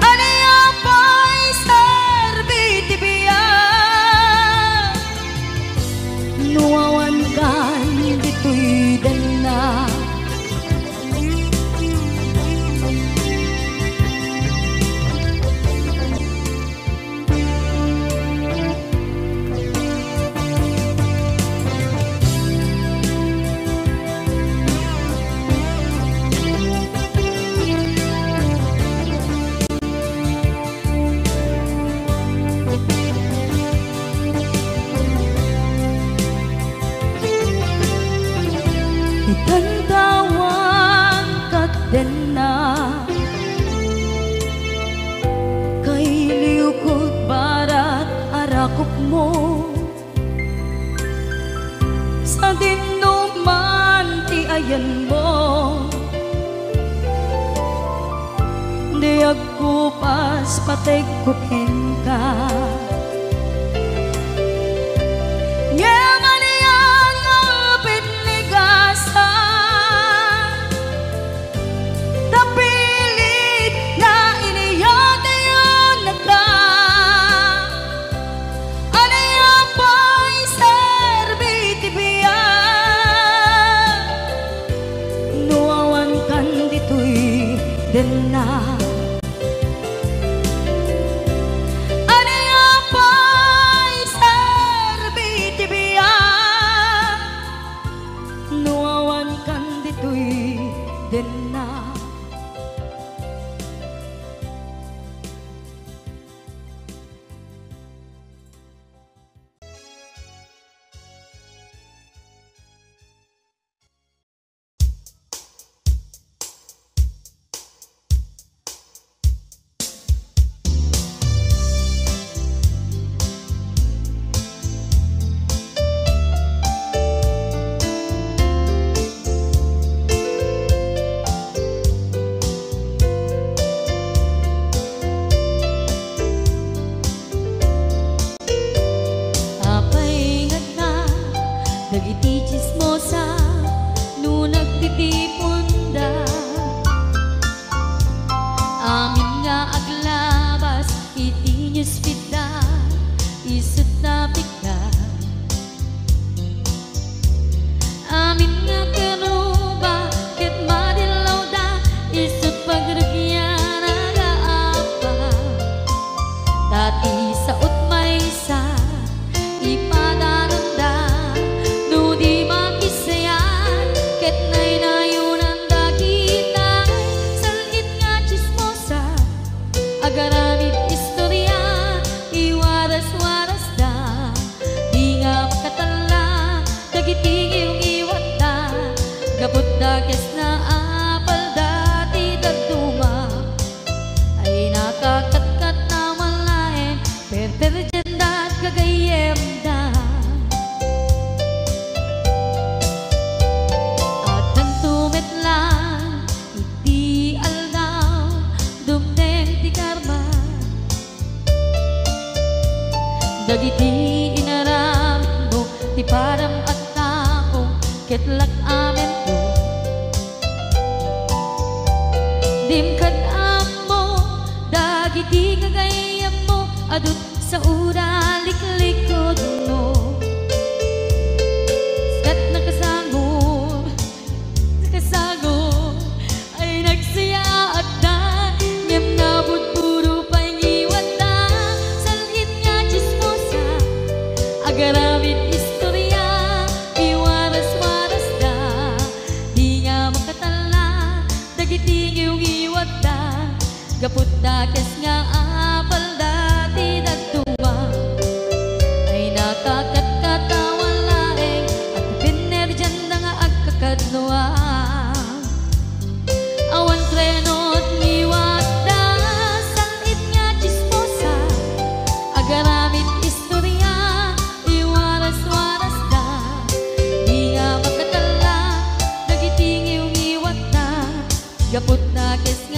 anaya pa'y sarbitibiyan nuwawan kan dito'y dana Itantawan kat din na kay liukod barat arakop mo sa dinuman ti ayan mo di ako pas patay kukin ka din na anaya pa'y sarbitibiyan nuwawan kan dito'y din na dagiti chismosa no nagtitipunda amin nga aglabas iti newsfeed isut na bigla amin nga karuba ket madilaw da isut pagragyan agaapa dati sa utmaysa ipadananda agaramid istorya iwaras-waras da di nga makatala dagiti yung iwat da gabot da kes na apal dati dagduma ay nakakatkat na malain perperjan da at kagayem da at nagtumit lang iti aldaw dumdeng ti karma dagiti inaram mo ti param at tao ketlak amen mo dimkad mo dagiti kagayam mo adut sa ura liklikod mo skat nakasagod ay nagsaya at da ngem nabot puro pangiwat da salhit nga chismosa agaramid istorya iwaras-waras da di nga makatala dagiti giwat da gaput da kes nga apal dati dagtuwa ay nakakatkatawan laeng at pinerjan da nga agkakadnoa awan trenot niwat da salhit nga chismosa agaramid istorya iwaras-waras da di nga makatala dagiti giwat da gaput da kes nga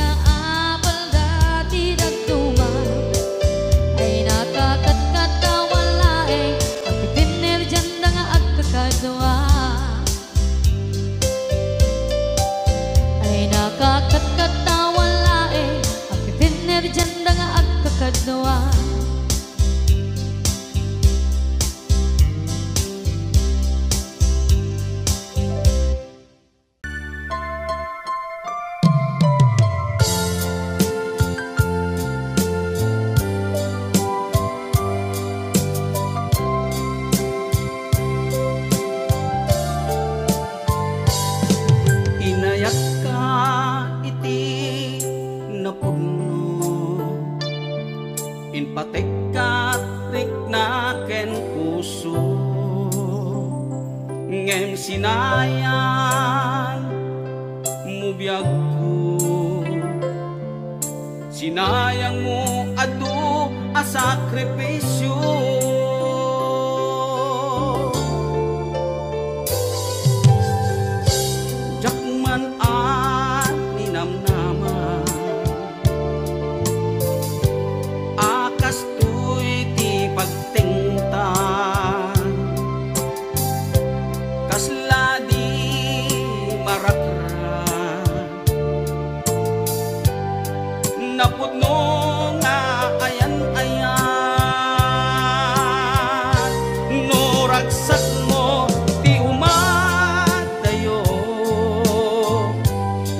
sinayang mubiyag ko, sinayang mo adu a sakripisyo. Jakman at ninamnaman, akas to'y ti pagtingtan, kasla di marakran, napudno nga ayan-ayan, no ragsak mo ti umadayo,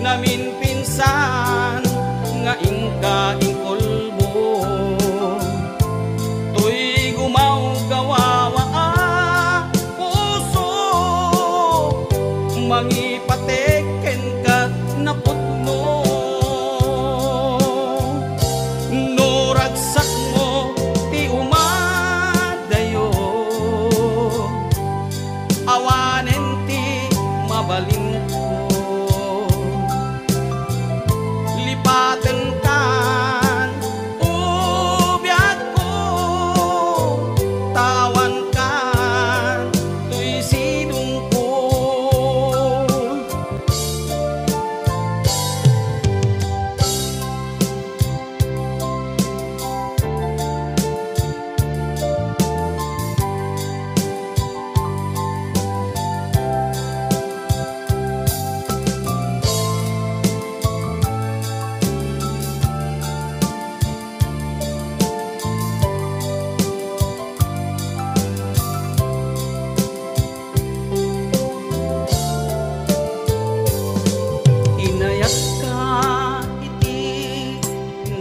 namin pinsan nga ingka ingkolbo, to'y gumaw gawawa puso, mangipateken ka napudno, no ragsak mo ti umadayo, awanen ti mabalin ko, lipaten kan ubiyag ko, tawan kan to'y sinong ko. Inayat ka iti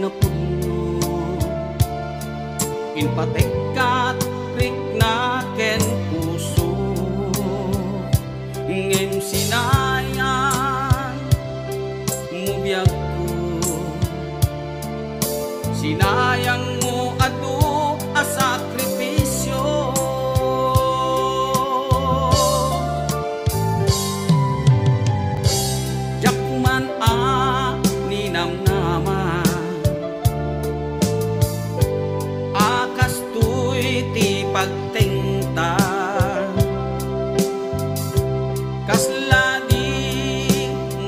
napudno, inpatek kat rikna ken puso, ngem sinayang mubiyag ko, sinayang mo adu a sakripisyo. Jakman a ninamnaman, akas to'y ti pagtingtan, kasla di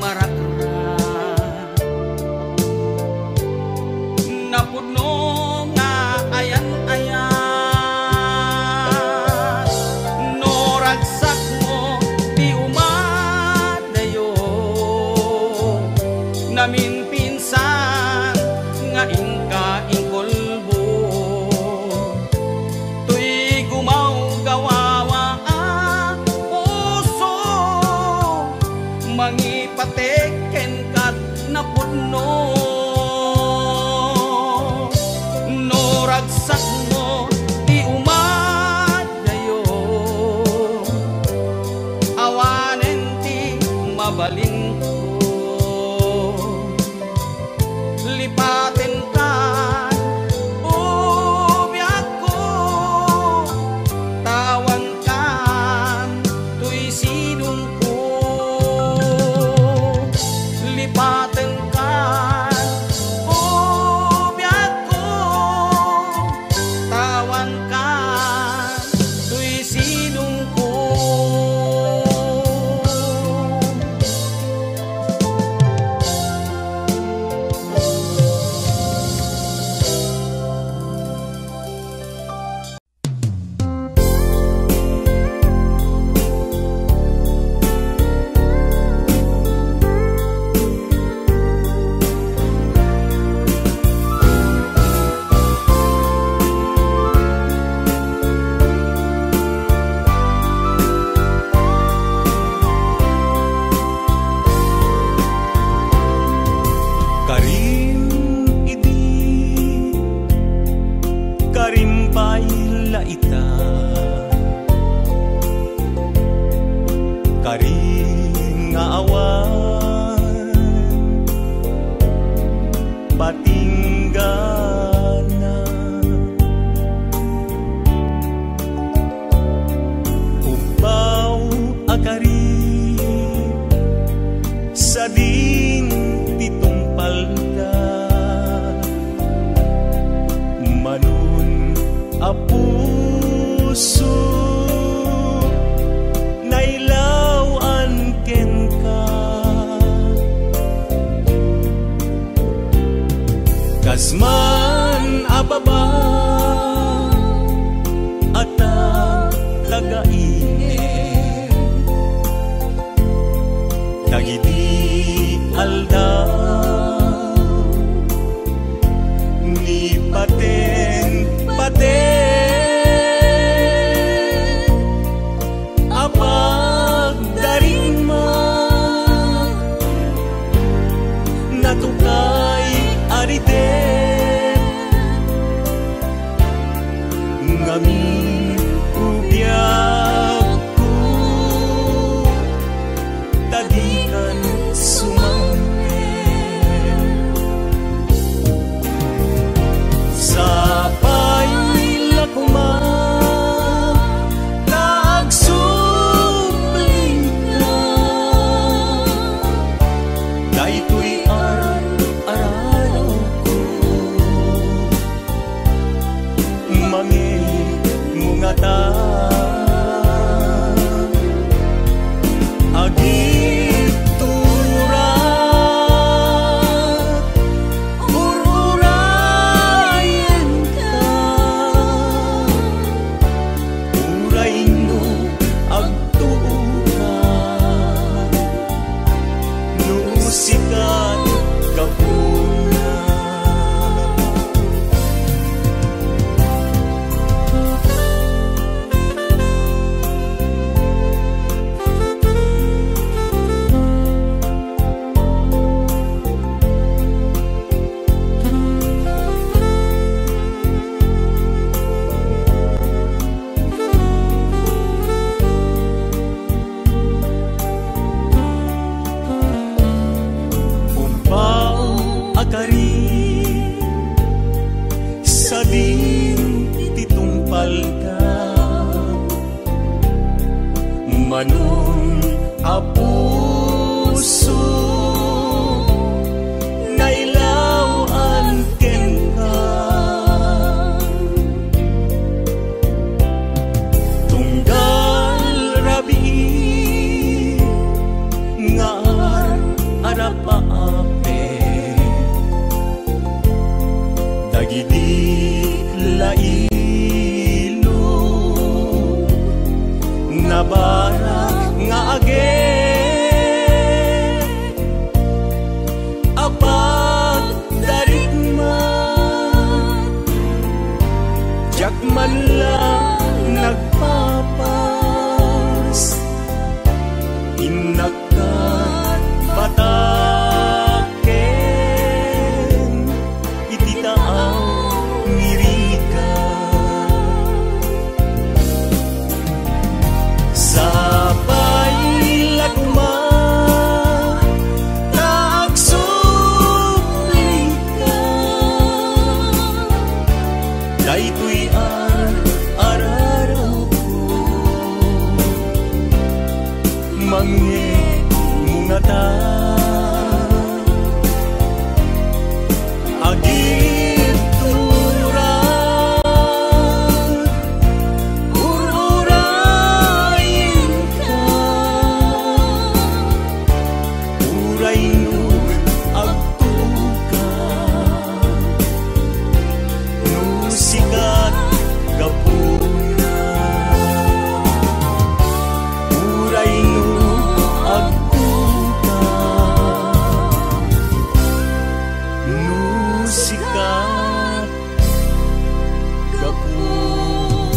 marakran, napudno nga ayan-ayan, no ragsak mo ti umadayo, namin pinsan nga ingka ingkolbo, to'y gumaw gawawa puso, mangipateken kat napudno, no ragsak mo ti umadayo, awanen ti mabalin ko, lipaten kan ubiyag ko, tawan kan to'y sinong ko, lipaten kan ubiyag ko, tawan kan to'y sinong ko. Karing nga awan patinggana ubaw akari Kasman ababa at tagainit dagiti alda ni paten apag darima natukay ariden ngamin ubiyag ko tadikan sumangin sa paila kuman nagsubling ka daytoy araw ko mangi mungatan agit turat ururayan ka uray no agtuuran no sikat kapuna sa din titumpal ka manon a puso nailawan ken ka tunggal rabi nga arapaape dagiti lailo nabara nga age apag darigman jakman lang nagpapas inakat bataken ititaaw ngirika sa paila kuman nagsubling ka daytoy araraw ko mangi mungatan agit turan ururayin ka uray no agtukan no sikat kapuna uray no agtukan no sikat kapuna.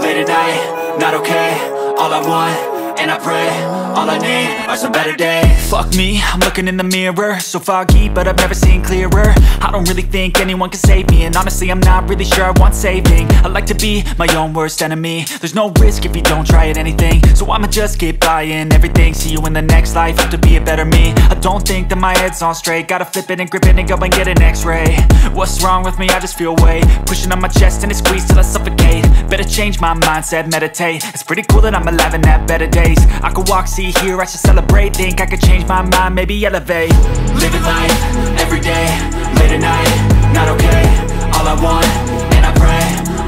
late at night, not okay. All I want, and I pray, all I need are some better days. Fuck me, I'm looking in the mirror, so foggy, but I've never seen clearer. I don't really think anyone can save me, and honestly I'm not really sure I want saving. I like to be my own worst enemy. There's no risk if you don't try at anything, so I'ma just keep buying everything. See you in the next life, hope to be a better me. I don't think that my head's on straight, gotta flip it and grip it and go and get an x-ray. What's wrong with me? I just feel weight pushing on my chest and it squeezes till I suffocate. Better change my mindset, meditate. It's pretty cool that I'm alive and have better days. I could walk, see, hear, I should celebrate. Think I could change my mind, maybe elevate. Living life, every day, late at night, not okay. All I want, and I pray,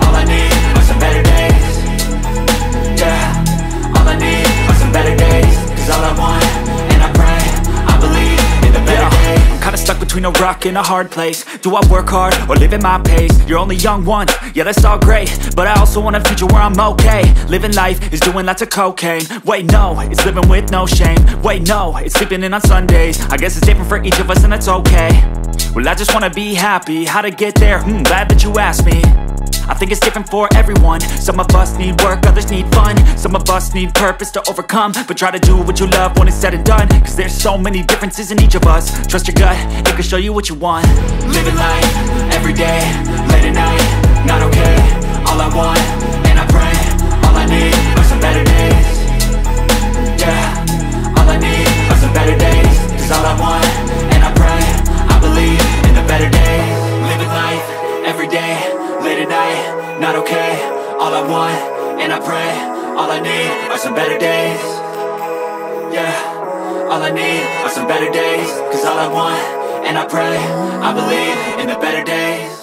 all I need are some better days. Yeah, all I need are some better days. Cause all I want, and I pray, I believe in the better days. I'm kinda stuck between a rock and a hard place. Do I work hard or live at my pace? You're only young once, yeah that's all great, but I also want a future where I'm okay. Living life is doing lots of cocaine. Wait no, it's living with no shame. Wait no, it's sleeping in on Sundays. I guess it's different for each of us and that's okay. Well I just wanna be happy, how to get there? Glad that you asked me. I think it's different for everyone. Some of us need work, others need fun. Some of us need purpose to overcome. But try to do what you love when it's said and done. Cause there's so many differences in each of us. Trust your gut, it can show you what you want. Living life, every day, late at night, not okay. All I want, and I pray, all I need are some better days. Yeah, all I need are some better days. Cause all I want, and I pray, I believe in the better days. Living life, every day, late at night, not okay. All I want, and I pray, all I need are some better days. Yeah, all I need are some better days. Cause all I want, and I pray, I believe in the better days.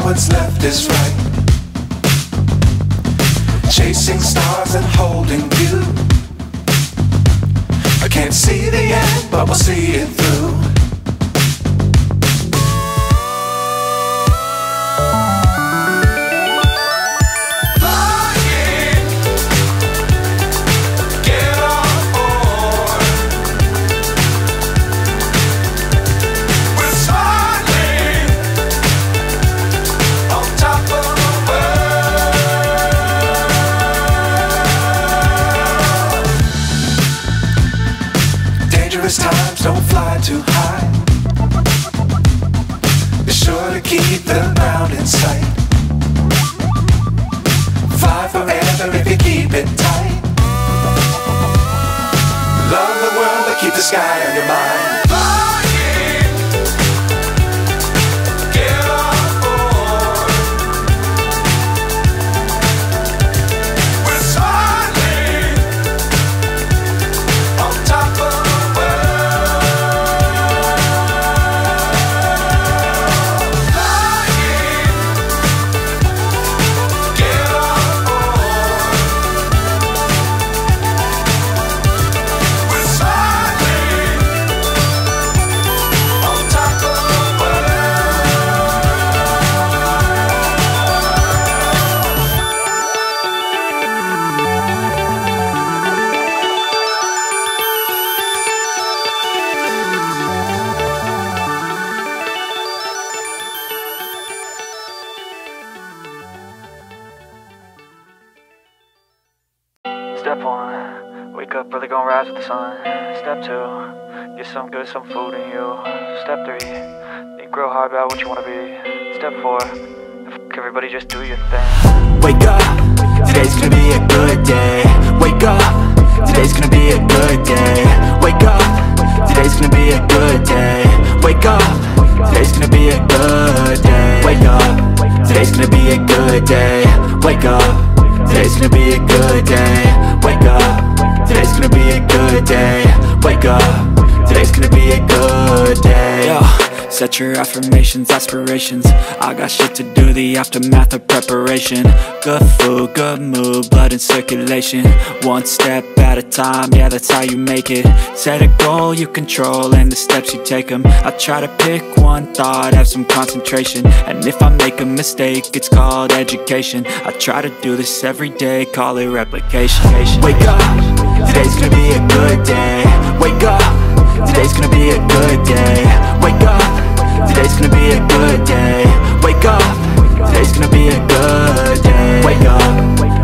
what's left is right. Chasing stars and holding you. I can't see the end, but we'll see it through. Times don't fly too high. Be sure to keep the ground in sight. Fly forever if you keep it tight. Love the world but keep the sky on your mind. Step 1, wake up early, gonna rise with the sun. Step 2, get some good, some food in you. Step 3, think real hard about what you wanna be. Step 4, fuck everybody, just do your thing. Wake up, today's gonna be a good day. Wake up, today's gonna be a good day. Wake up, today's gonna be a good day. Wake up, today's gonna be a good day. Wake up, today's gonna be a good day. Wake up, today's gonna be a good day. Wake up, today's gonna be a good day. Wake up, today's gonna be a good day. Yo, set your affirmations, aspirations. I got shit to do, the aftermath of preparation. Good food, good mood, blood in circulation. One step at a time, yeah, that's how you make it. Set a goal you control and the steps you take them. I try to pick one thought, have some concentration. And if I make a mistake, it's called education. I try to do this every day, call it replication. Wake up, today's gonna be a good day. Wake up, today's gonna be a good day. Wake up, today's gonna be a good day. Wake up, today's gonna be a good day. Wake up,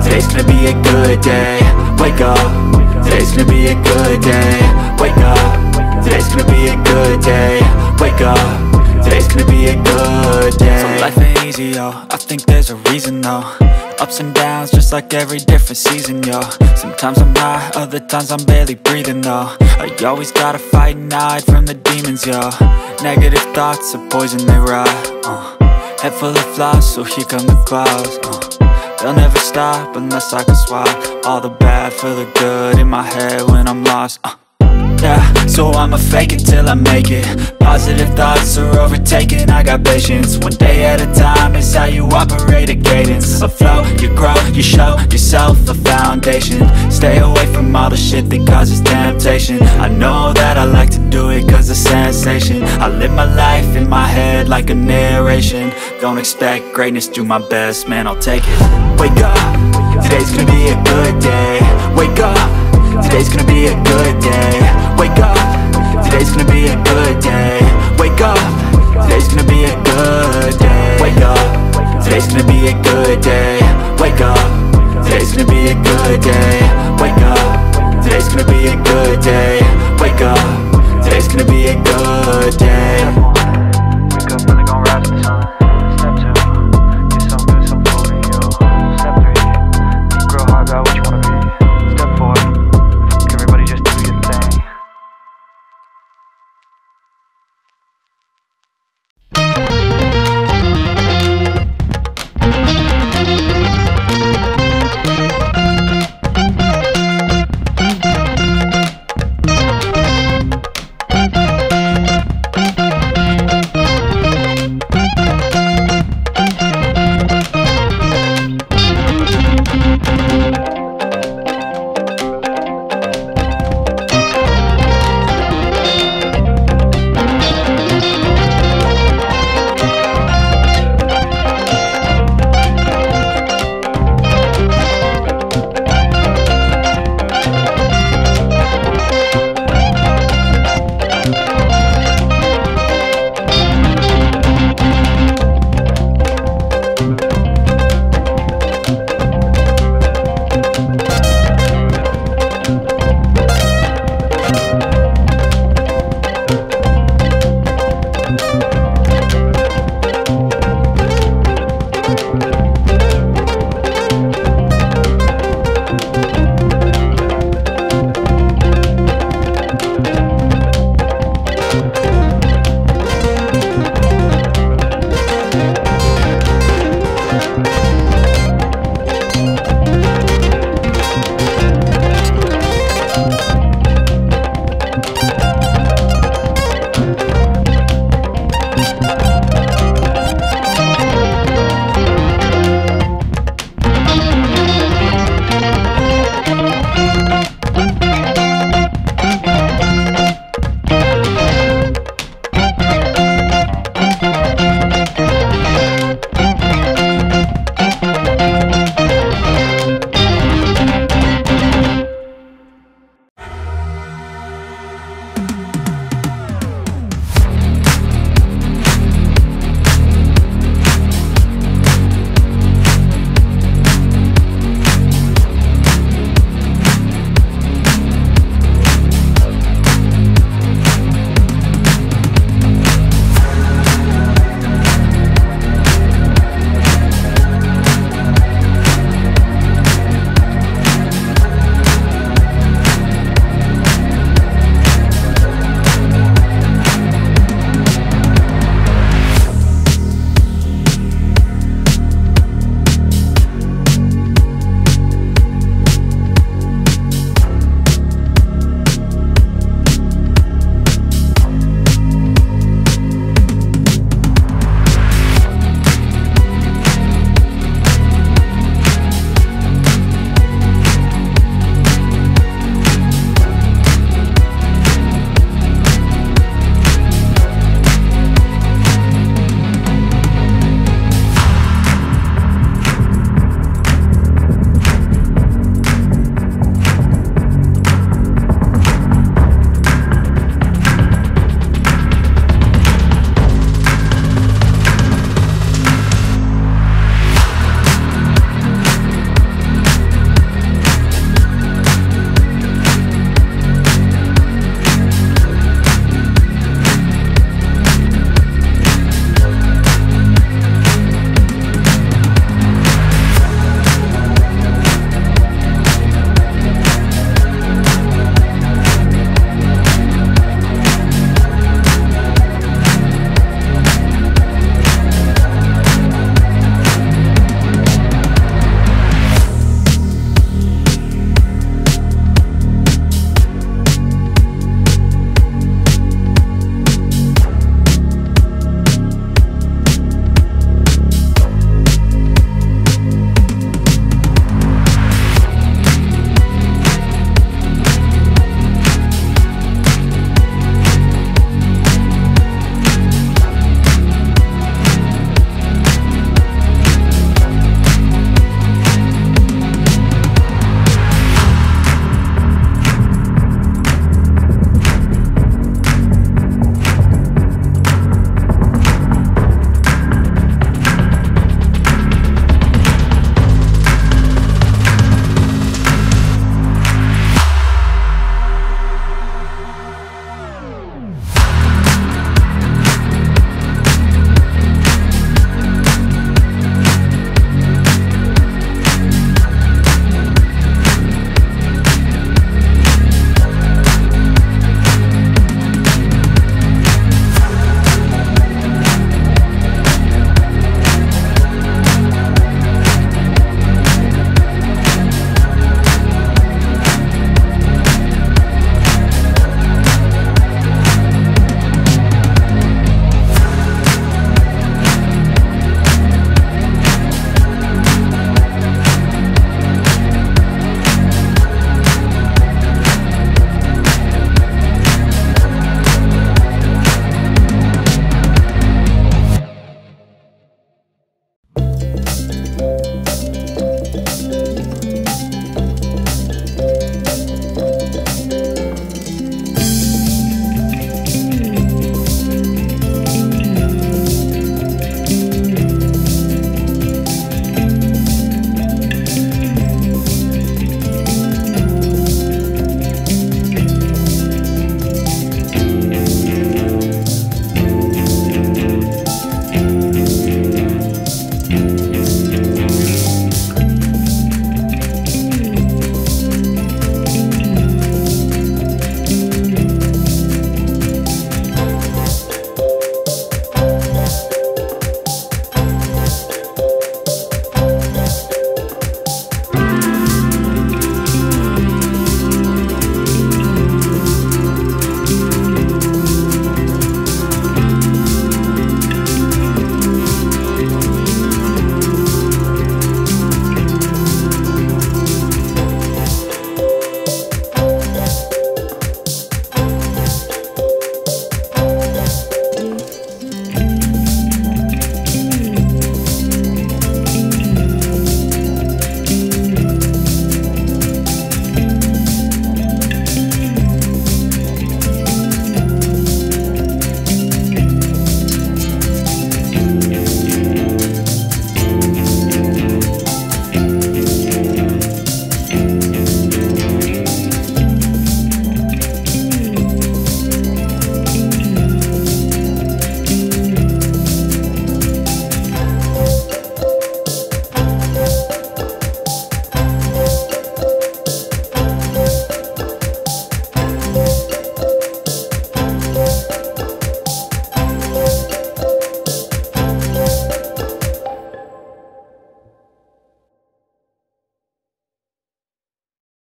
today's gonna be a good day. Wake up, today's gonna be a good day. Wake up, today's gonna be a good day. Wake up, today's gonna be a good day. So life ain't easy, yo, I think there's a reason though. Ups and downs, just like every different season, yo. Sometimes I'm high, other times I'm barely breathing, though. I always gotta fight and hide from the demons, yo. Negative thoughts are poison, they rot. Head full of flies, so here come the clouds. They'll never stop unless I can swap all the bad for the good in my head when I'm lost. Yeah, so I'ma fake it till I make it. Positive thoughts are overtaken, I got patience. One day at a time is how you operate a cadence. A flow, you grow, you show yourself a foundation. Stay away from all the shit that causes temptation. I know that I like to do it cause it's sensation. I live my life in my head like a narration. Don't expect greatness, do my best, man, I'll take it. Wake up, today's gonna be a good day. Wake up, today's gonna be a good day. Wake up, today's gonna be a good day. Wake up, today's gonna be a good